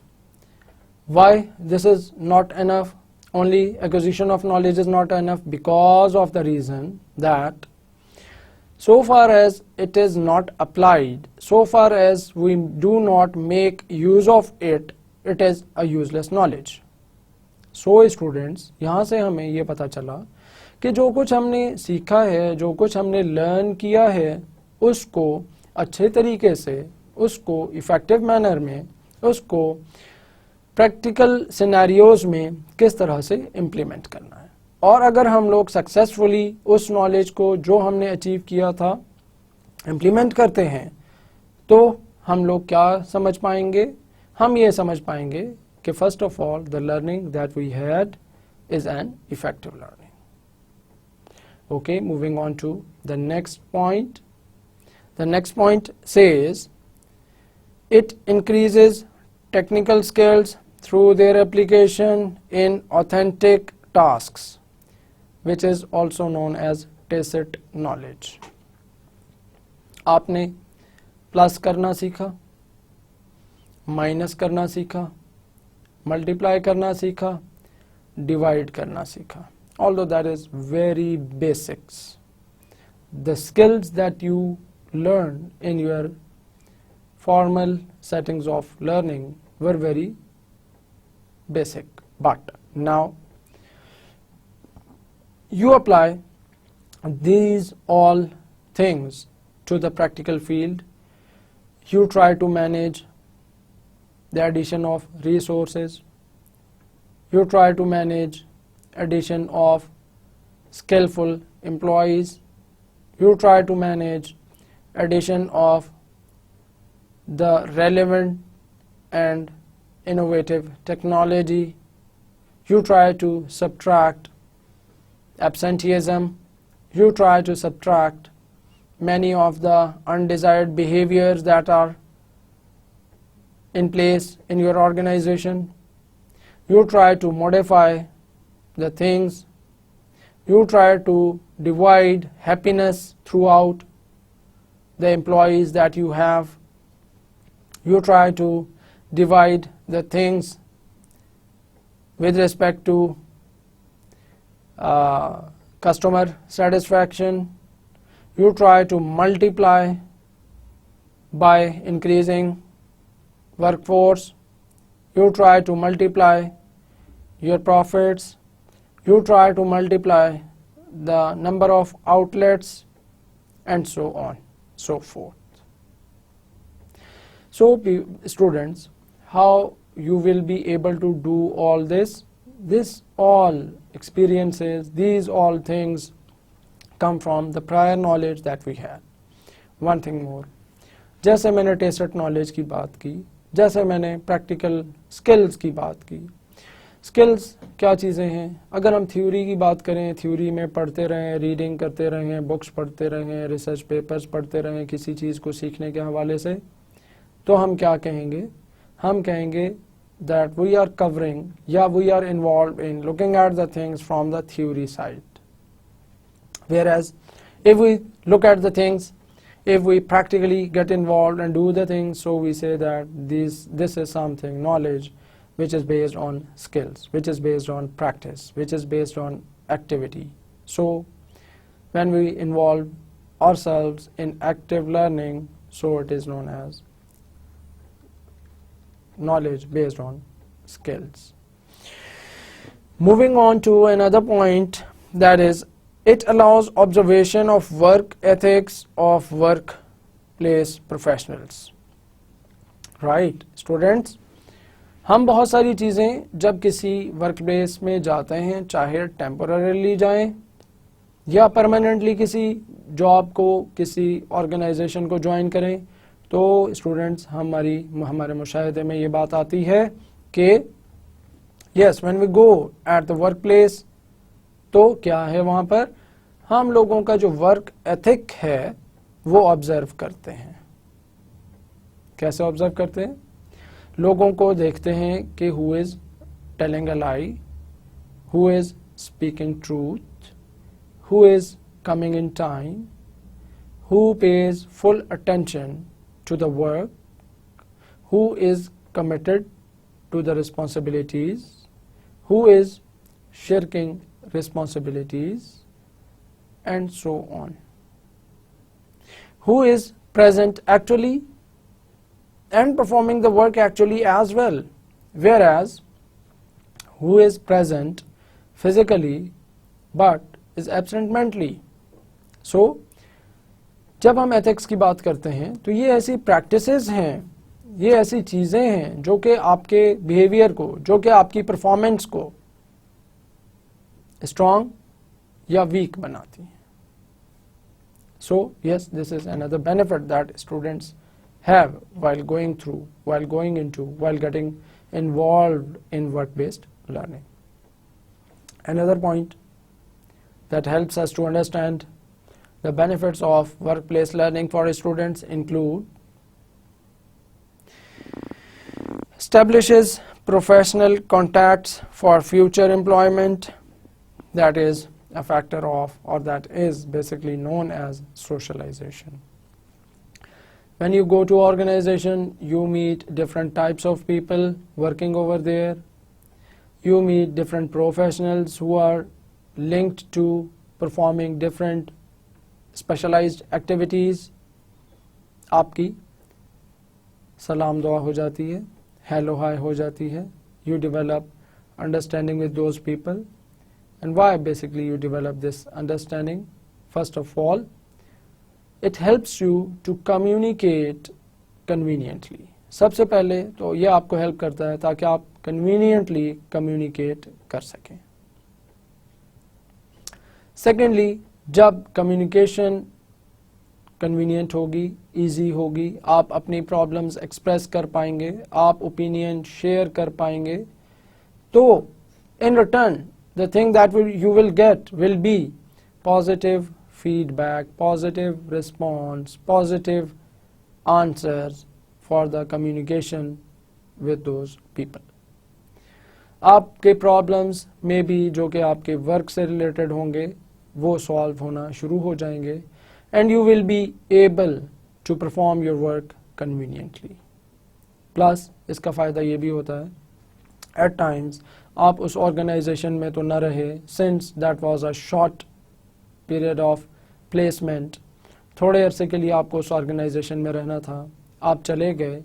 Speaker 1: Why this is not enough? Only acquisition of knowledge is not enough because of the reason that so far as it is not applied, so far as we do not make use of it, it is a useless knowledge. So students, यहाँ से हमें ये पता चला कि जो कुछ हमने सीखा है, जो कुछ हमने लर्न किया है, उसको अच्छे तरीके से, उसको इफेक्टिव मैनर में, उसको प्रैक्टिकल सिनेरियोज में किस तरह से इम्प्लीमेंट करना है. और अगर हम लोग सक्सेसफुली उस नॉलेज को जो हमने अचीव किया था इम्प्लीमेंट करते हैं तो हम लोग क्या समझ पाएंगे? हम ये समझ पाएंगे कि first of all the learning that we had is an effective learning. Okay, moving on to the next point. The next point says it increases technical skills through their application in authentic tasks, which is also known as tacit knowledge. आपने plus करना सीखा, minus करना सीखा, multiply करना सीखा, divide करना सीखा. Although that is very basics, the skills that you learn in your formal settings of learning were very basic, but now you apply these all things to the practical field. You try to manage the addition of resources, you try to manage addition of skillful employees, you try to manage addition of the relevant and innovative technology, you try to subtract absenteeism, you try to subtract many of the undesired behaviors that are in place in your organization, you try to modify the things, you try to divide happiness throughout the employees that you have, you try to divide the things with respect to customer satisfaction, you try to multiply by increasing workforce, you try to multiply your profits, you try to multiply the number of outlets and so on, so forth. So students, how you will be able to do all this? This all experiences, these all things come from the prior knowledge that we had. One thing more, जैसे मैंने tacit knowledge की बात की, जैसे मैंने practical skills की बात की. स्किल्स क्या चीज़ें हैं? अगर हम थ्योरी की बात करें, थ्योरी में पढ़ते रहें, रीडिंग करते रहें, बुक्स पढ़ते रहें, रिसर्च पेपर्स पढ़ते रहें किसी चीज़ को सीखने के हवाले से, तो हम क्या कहेंगे? हम कहेंगे दैट वी आर कवरिंग या we are involve in looking at the things from the theory side. Whereas if we look at the things, if we practically get involved and do the things, so we say that this is something, knowledge, which is based on skills, which is based on practice, which is based on activity. So when we involve ourselves in active learning, so it is known as knowledge based on skills. Moving on to another point, that is, it allows observation of work ethics of workplace professionals. Right, students, हम बहुत सारी चीज़ें जब किसी workplace में जाते हैं, चाहे टेम्पोररीली जाएं या परमानेंटली किसी जॉब को, किसी ऑर्गेनाइजेशन को ज्वाइन करें, तो स्टूडेंट्स हमारे मुशाहिदे में ये बात आती है कि yes, when we go at the work place, तो क्या है वहाँ पर हम लोगों का जो वर्क एथिक है वो ऑब्जर्व करते हैं. कैसे ऑब्जर्व करते हैं? लोगों को देखते हैं कि who is telling a lie, who is speaking truth, who is coming in time, who pays full attention to the work, who is committed to the responsibilities, who is shirking responsibilities, and so on. Who is present actually and performing the work actually as well, whereas who is present physically but is absent mentally. So, जब हम ethics की बात करते हैं तो ये ऐसी practices हैं, ये ऐसी चीज़ें हैं जो कि आपके बिहेवियर को, जो कि आपकी परफॉर्मेंस को स्ट्रॉन्ग या वीक बनाती हैं. So yes, this is another benefit that students have while going through, while going into, while getting involved in work-based learning. Another point that helps us to understand the benefits of workplace learning for students include: establishes professional contacts for future employment, that is a factor of, or that is basically known as socialization. When you go to organization, you meet different types of people working over there. You meet different professionals who are linked to performing different specialized activities. आपकी सलाम दुआ हो जाती है, hello hi हो जाती है. You develop understanding with those people. And why basically you develop this understanding? First of all, it helps you to communicate conveniently. सबसे पहले तो ये आपको हेल्प करता है ताकि आप conveniently communicate कर सकें. सेकेंडली, जब कम्युनिकेशन कन्वीनियंट होगी, इजी होगी, आप अपनी प्रॉब्लम्स एक्सप्रेस कर पाएंगे, आप ओपिनियन शेयर कर पाएंगे, तो in return the thing that you will get will be positive feedback, positive response, positive answers for the communication with those people. आपके प्रॉब्लम्स में भी जो कि आपके वर्क से रिलेटेड होंगे वो सॉल्व होना शुरू हो जाएंगे, and you will be able to perform your work conveniently. Plus इसका फ़ायदा ये भी होता है, एट टाइम्स आप उस ऑर्गेनाइजेशन में तो न रहे, since that was a short period of placement, थोड़े अरसे के लिए आपको उस ऑर्गेनाइजेशन में रहना था, आप चले गए,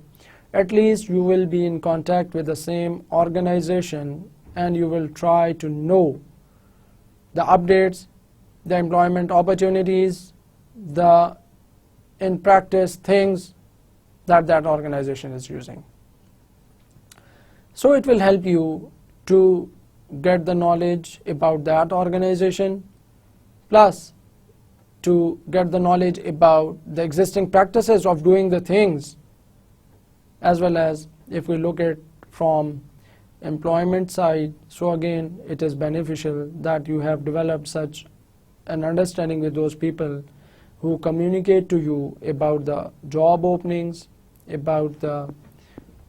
Speaker 1: at least you will be in contact with the same organization and you will try to know the updates, the employment opportunities, the in practice things that that organization is using. So it will help you to get the knowledge about that organization, plus to get the knowledge about the existing practices of doing the things, as well as if we look at from employment side, so again it is beneficial that you have developed such an understanding with those people who communicate to you about the job openings, about the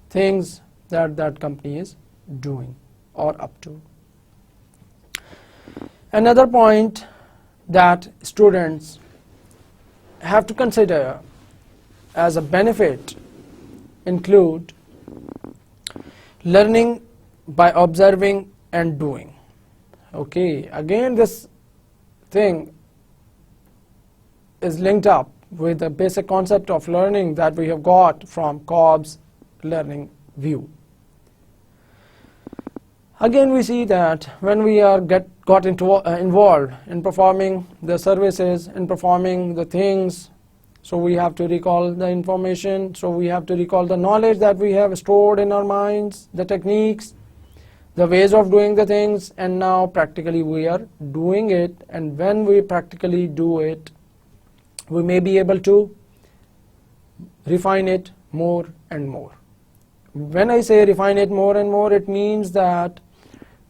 Speaker 1: things that that company is doing or up to. Another point that students have to consider as a benefit include learning by observing and doing. Okay, again this thing is linked up with the basic concept of learning that we have got from Cobb's learning view. Again, we see that when we are got involved in performing the services, in performing the things, so we have to recall the information, so we have to recall the knowledge that we have stored in our minds, the techniques, the ways of doing the things, and now practically we are doing it. And when we practically do it, we may be able to refine it more and more. When I say refine it more and more, it means that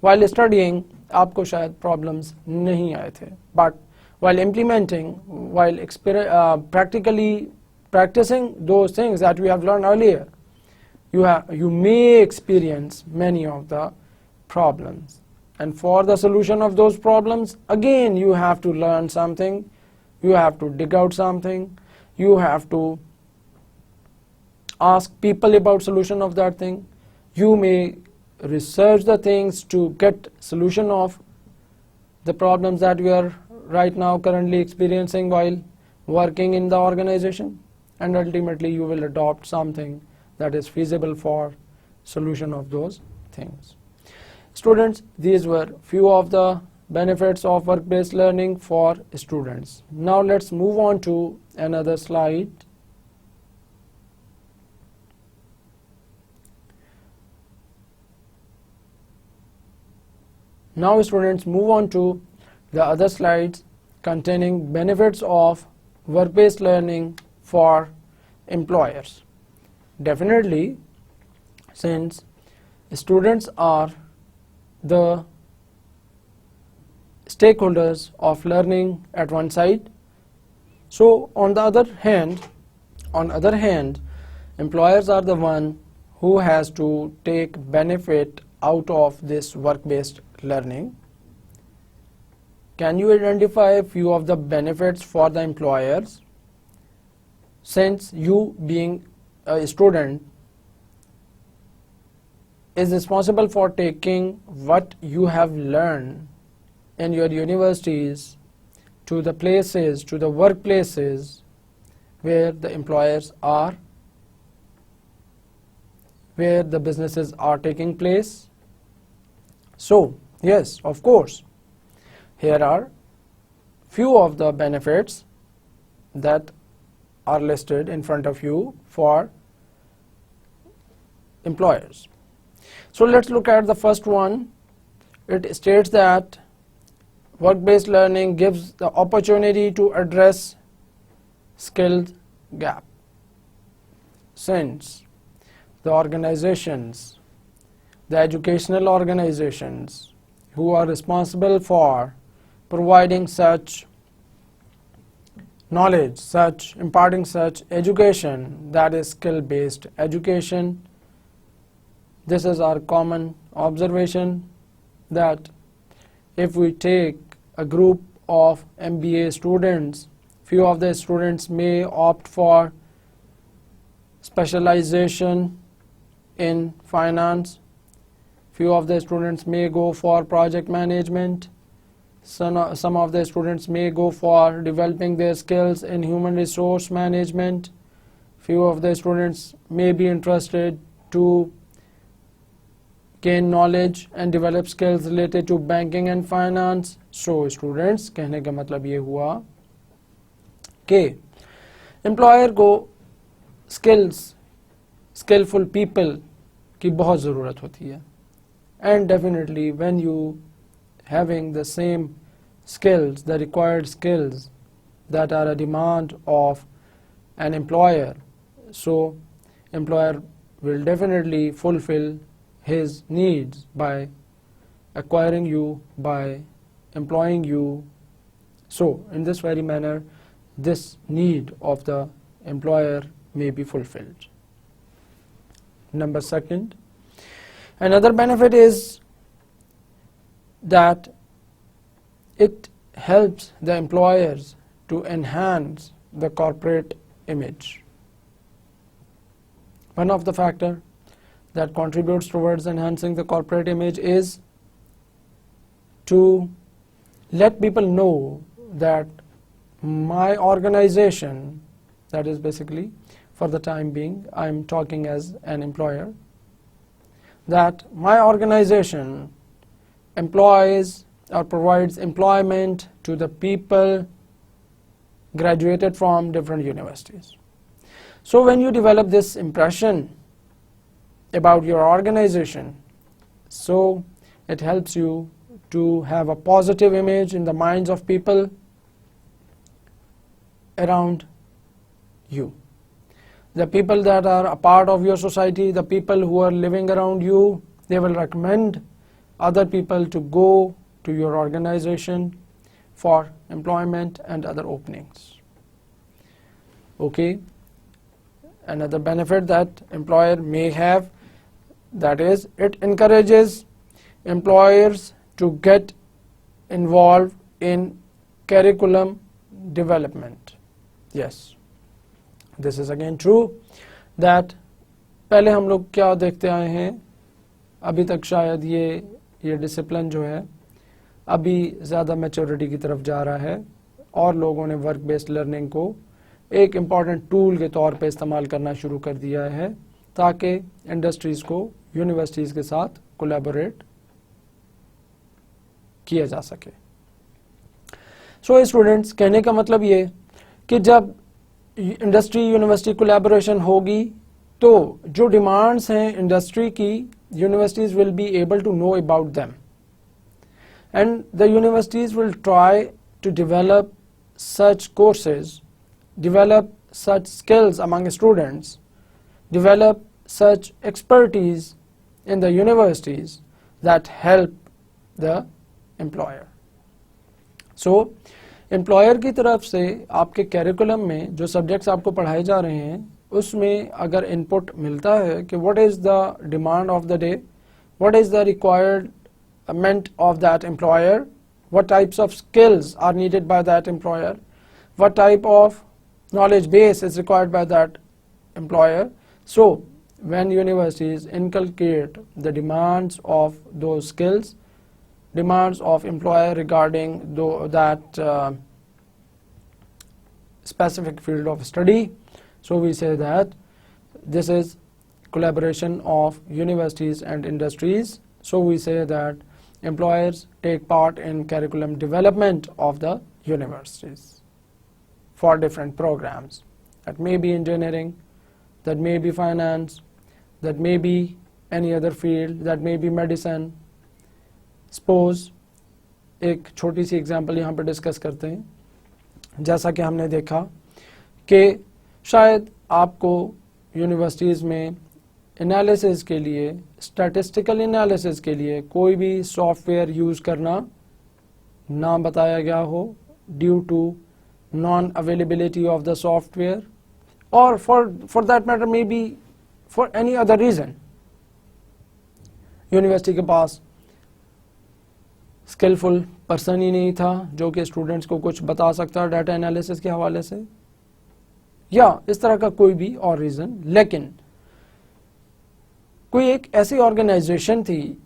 Speaker 1: while studying आपको शायद problems नहीं आए थे, but while implementing, while practically practicing those things that we have learned earlier, you may experience many of the problems, and for the solution of those problems, again you have to learn something, you have to dig out something, you have to ask people about solution of that thing, you may research the things to get solution of the problems that we are right now currently experiencing while working in the organization, and ultimately you will adopt something that is feasible for solution of those things. Students, these were few of the benefits of work-based learning for students. Now let's move on to another slide. Now students, move on to the other slides containing benefits of work-based learning for employers. Definitely, since students are the stakeholders of learning at one side, so on the other hand, employers are the one who has to take benefit out of this work-based learning. Can you identify a few of the benefits for the employers? Since you, being a student, is responsible for taking what you have learned in your universities to the places, to the workplaces where the employers are, where the businesses are taking place. So, yes, of course, here are few of the benefits that are listed in front of you for employers. So let's look at the first one. It states that work-based learning gives the opportunity to address skills gap. Since the organizations, the educational organizations who are responsible for providing such knowledge, imparting such education, that is skill-based education, this is our common observation that if we take a group of MBA students, few of the students may opt for specialization in finance, few of the students may go for project management, some of the students may go for developing their skills in human resource management, few of the students may be interested to gain knowledge and develop skills related to banking and finance. So students, कहने का मतलब ये हुआ कि employer को skillful people की बहुत ज़रूरत होती है, and definitely when you having the same skills, the required skills that are a demand of an employer, so employer will definitely fulfill his needs by acquiring you, by employing you. So in this very manner, this need of the employer may be fulfilled. Number second, another benefit is that it helps the employers to enhance the corporate image. One of the factors that contributes towards enhancing the corporate image is to let people know that my organization, that is basically for the time being I'm talking as an employer, that my organization employs or provides employment to the people graduated from different universities. So when you develop this impression about your organization, so it helps you to have a positive image in the minds of people around you. The people that are a part of your society, the people who are living around you, they will recommend other people to go to your organization for employment and other openings. Okay, another benefit that employer may have, that is, it encourages employers to get involved in curriculum development. Yes, this is again true that पहले हम लोग क्या देखते आए हैं, अभी तक शायद ये डिसिप्लिन जो है अभी ज़्यादा मैच्योरिटी की तरफ जा रहा है और लोगों ने वर्क बेस्ड लर्निंग को एक इम्पॉर्टेंट टूल के तौर पे इस्तेमाल करना शुरू कर दिया है ताकि इंडस्ट्रीज़ को यूनिवर्सिटीज़ के साथ कोलैबोरेट किया जा सके. सो स्टूडेंट्स, कहने का मतलब ये कि जब इंडस्ट्री यूनिवर्सिटी कोलैबोरेशन होगी तो जो डिमांड्स हैं इंडस्ट्री की, universities will be able to know about them and the universities will try to develop such courses, develop such skills among students, develop such expertise in the universities that help the employer. So, employer की तरफ से आपके curriculum में जो subjects आपको पढ़ाए जा रहे हैं उसमें अगर इनपुट मिलता है कि what is the demand of the day, what is the requirement of that employer, what types of skills are needed by that employer, what type of knowledge base is required by that employer. So when universities inculcate the demands of those skills, demands of employer regarding that specific field of study, so we say that this is collaboration of universities and industries. So we say that employers take part in curriculum development of the universities for different programs. That may be engineering, that may be finance, that may be any other field, that may be medicine. Suppose एक छोटी सी example यहाँ पर discuss करते हैं. जैसा कि हमने देखा कि शायद आपको यूनिवर्सिटीज़ में एनालिसिस के लिए, स्टैटिस्टिकल एनालिसिस के लिए कोई भी सॉफ्टवेयर यूज़ करना ना बताया गया हो due to non availability of the software, और for that matter may be for any other reason. University के पास स्किलफुल पर्सन ही नहीं था जो कि स्टूडेंट्स को कुछ बता सकता डाटा एनालिसिस के हवाले से, या इस तरह का कोई भी और रीज़न. लेकिन कोई एक ऐसी ऑर्गेनाइजेशन थी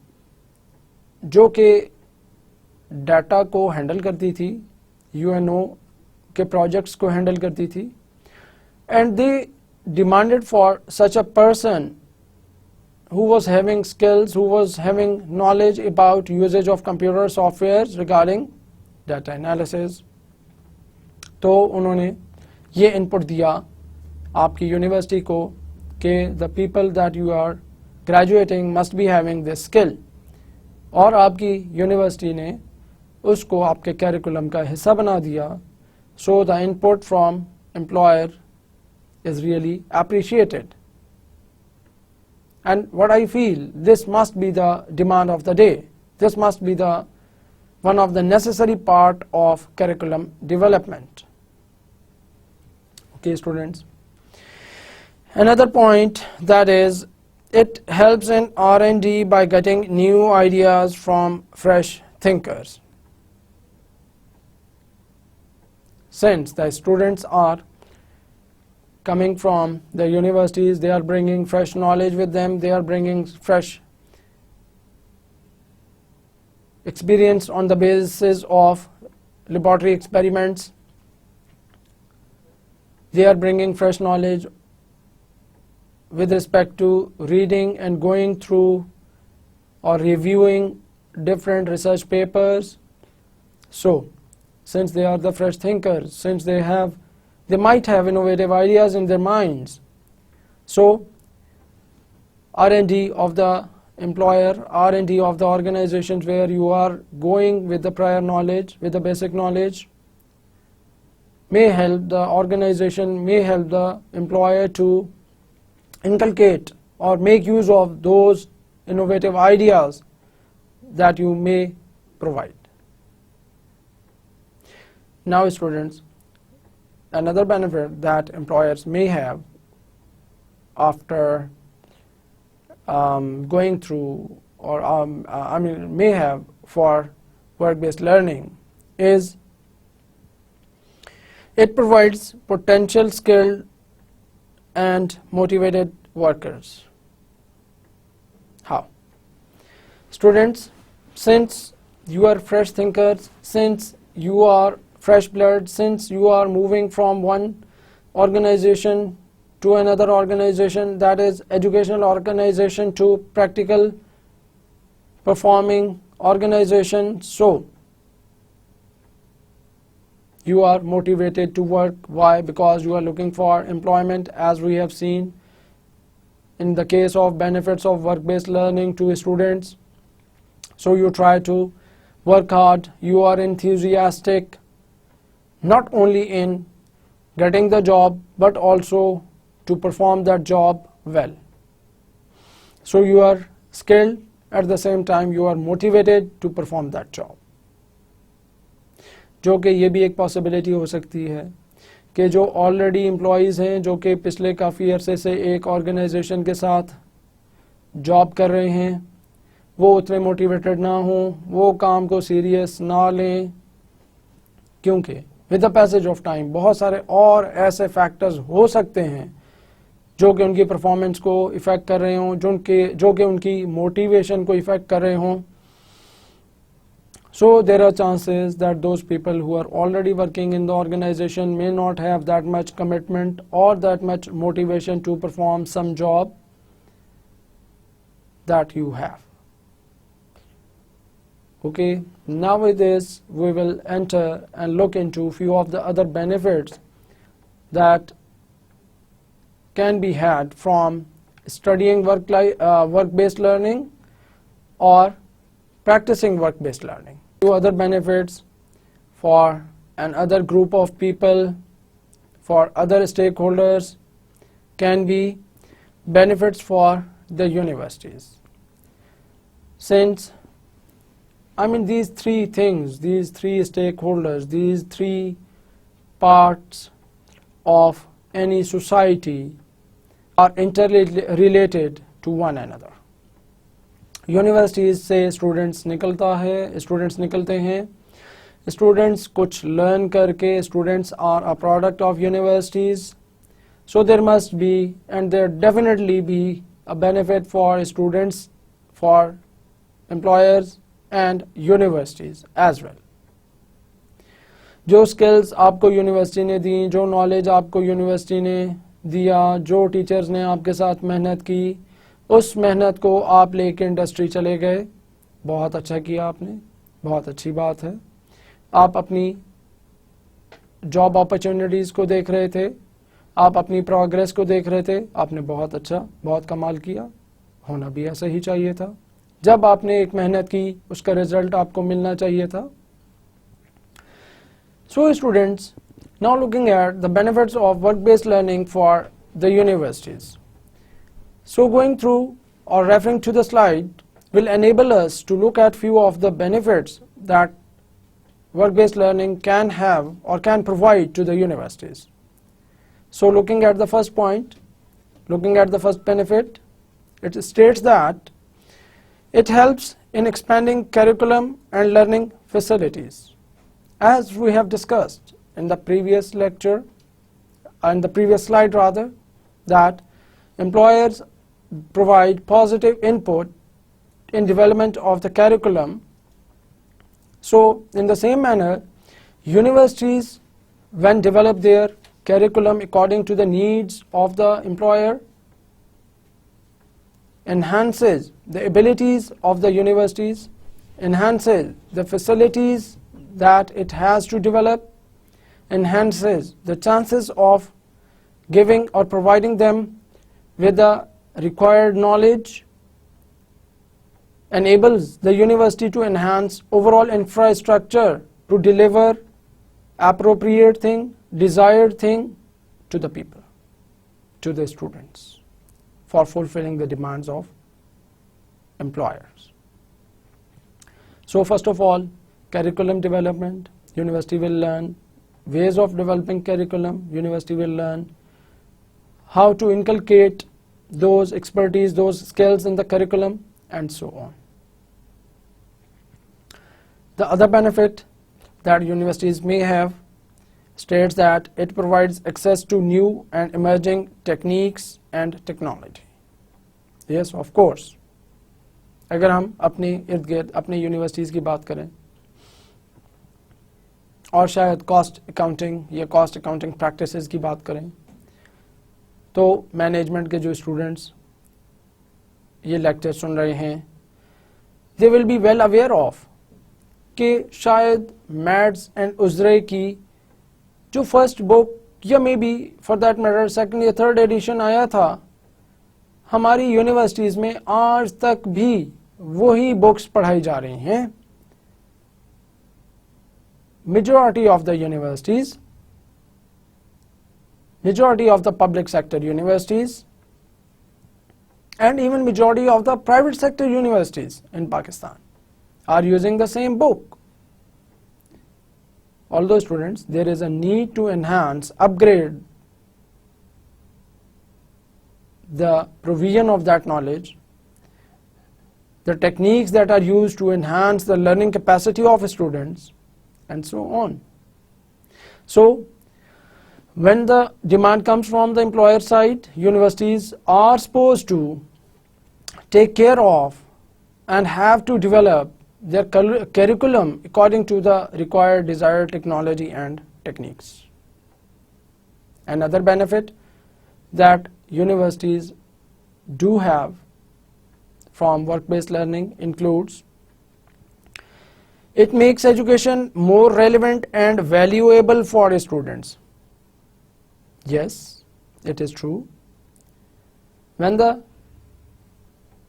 Speaker 1: जो कि डाटा को हैंडल करती थी, यूएनओ के प्रोजेक्ट्स को हैंडल करती थी, and they demanded for such a person who was having skills, who was having knowledge about usage of computer softwares regarding data analysis. तो उन्होंने ये इनपुट दिया आपकी यूनिवर्सिटी को कि the people that you are graduating must be having this skill, और आपकी university ने उसको आपके कैरिकुलम का हिस्सा बना दिया. So the input from employer is really appreciated. And what I feel, this must be the demand of the day. This must be the one of the necessary part of curriculum development. Okay, students. Another point, that is, it helps in R&D by getting new ideas from fresh thinkers. Since the students are coming from the universities, they are bringing fresh knowledge with them, they are bringing fresh experience on the basis of laboratory experiments, they are bringing fresh knowledge with respect to reading and going through or reviewing different research papers. So since they are the fresh thinkers, since they might have innovative ideas in their minds, so R&D of the employer, R&D of the organizations where you are going with the prior knowledge, with the basic knowledge, may help the organization, may help the employer to inculcate or make use of those innovative ideas that you may provide. Now students, another benefit that employers may have after going through or may have for work-based learning is it provides potential skilled and motivated workers. How? Students, since you are fresh thinkers, since you are fresh blood, since you are moving from one organization to another organization, that is educational organization to practical performing organization, so you are motivated to work. Why? Because you are looking for employment, as we have seen in the case of benefits of work-based learning to students. So you try to work hard, you are enthusiastic not only in getting the job but also to perform that job well. So you are skilled, at the same time you are motivated to perform that job. जो कि ये भी एक possibility हो सकती है कि जो ऑलरेडी एम्प्लॉयज़ हैं, जो कि पिछले काफ़ी अरसे से एक ऑर्गेनाइजेशन के साथ जॉब कर रहे हैं, वो उतने मोटिवेटेड ना हों, वो काम को सीरियस ना लें, क्योंकि with the passage of time बहुत सारे और ऐसे फैक्टर्स हो सकते हैं जो कि उनकी परफॉर्मेंस को इफ़ेक्ट कर रहे हों, जो कि उनकी मोटिवेशन को इफ़ेक्ट कर रहे हों. So there are chances that those people who are already working in the organization may not have that much commitment or that much motivation to perform some job that you have. Okay, now with this we will enter and look into few of the other benefits that can be had from studying work-based learning or practicing work-based learning. Two other benefits for another group of people, for other stakeholders, can be benefits for the universities. Since these three things, these three stakeholders, these three parts of any society are interrelated to one another. Universities से students निकलते हैं, students कुछ learn करके, students are a product of universities, so there must be and there definitely be a benefit for students, for employers and universities as well. जो skills आपको university ने दी, जो नॉलेज आपको यूनिवर्सिटी ने दिया, जो टीचर्स ने आपके साथ मेहनत की, उस मेहनत को आप लेके इंडस्ट्री चले गए. बहुत अच्छा किया आपने, बहुत अच्छी बात है. आप अपनी जॉब अपॉर्चुनिटीज़ को देख रहे थे, आप अपनी प्रोग्रेस को देख रहे थे, आपने बहुत अच्छा, बहुत कमाल किया. होना भी ऐसा ही चाहिए था. जब आपने एक मेहनत की, उसका रिजल्ट आपको मिलना चाहिए था. So students, now looking at the benefits of work-based learning for the universities. So going through or referring to the slide will enable us to look at few of the benefits that work-based learning can have or can provide to the universities. So looking at the first point, looking at the first benefit, it states that it helps in expanding curriculum and learning facilities. As we have discussed in the previous lecture, in the previous slide rather, that employers provide positive input in development of the curriculum. So in the same manner, universities, when develop their curriculum according to the needs of the employer, enhances the abilities of the universities enhances the facilities that it has to develop, enhances the chances of giving or providing them with the required knowledge, enables the university to enhance overall infrastructure to deliver appropriate thing, desired thing to the people, to the students, for fulfilling the demands of employers. So first of all, curriculum development. University will learn ways of developing curriculum. University will learn how to inculcate those expertise, those skills in the curriculum, and so on. The other benefit that universities may have states that it provides access to new and emerging techniques and technology. Yes, of course. अगर हम अपने इर्द गिर्द अपने universities की बात करें और शायद कॉस्ट अकाउंटिंग या कॉस्ट अकाउंटिंग प्रैक्टिसेस की बात करें, तो मैनेजमेंट के जो स्टूडेंट्स ये लेक्चर सुन रहे हैं, they will be well aware of कि शायद मैड्स एंड उजरे की जो फर्स्ट बुक या मे be for that matter second या थर्ड एडिशन आया था, हमारी यूनिवर्सिटीज़ में आज तक भी वही बुक्स पढ़ाई जा रही हैं. Majority of the universities, majority of the public sector universities, and even majority of the private sector universities in Pakistan are using the same book. Although students, there is a need to enhance, upgrade the provision of that knowledge, the techniques that are used to enhance the learning capacity of students, and so on. So when the demand comes from the employer side, universities are supposed to take care of and have to develop their curriculum according to the required desired technology and techniques. Another benefit that universities do have from work-based learning includes it makes education more relevant and valuable for students. Yes, it is true. When the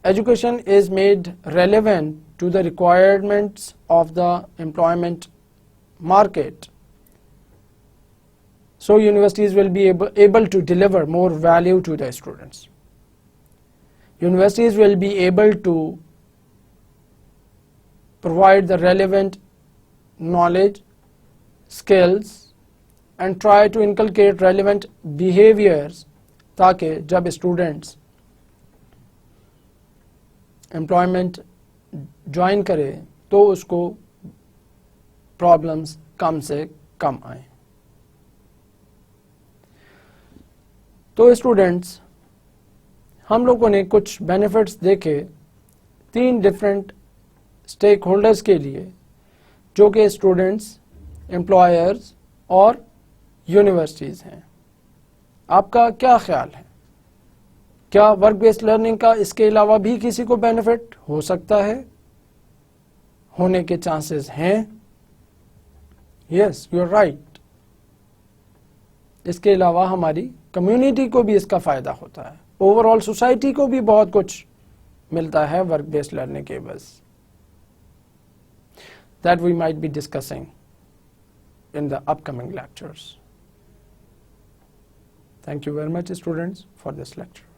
Speaker 1: education is made relevant to the requirements of the employment market, so universities will be able to deliver more value to the students. Universities will be able to provide the relevant knowledge, skills, and try to inculcate relevant behaviors ताकि जब students employment join करे तो उसको problems कम से कम आए. तो students, हम लोगों ने कुछ benefits देखे 3 different स्टेक होल्डर्स के लिए, जो कि स्टूडेंट्स, एम्प्लॉयर्स और यूनिवर्सिटीज़ हैं. आपका क्या ख्याल है? क्या वर्क बेस्ड लर्निंग का इसके अलावा भी किसी को बेनिफिट हो सकता है? होने के चांसेस हैं. Yes, you are right. इसके अलावा हमारी कम्युनिटी को भी इसका फ़ायदा होता है. ओवरऑल सोसाइटी को भी बहुत कुछ मिलता है वर्क बेस्ड लर्निंग के बस. That we might be discussing in the upcoming lectures. Thank you very much, students, for this lecture.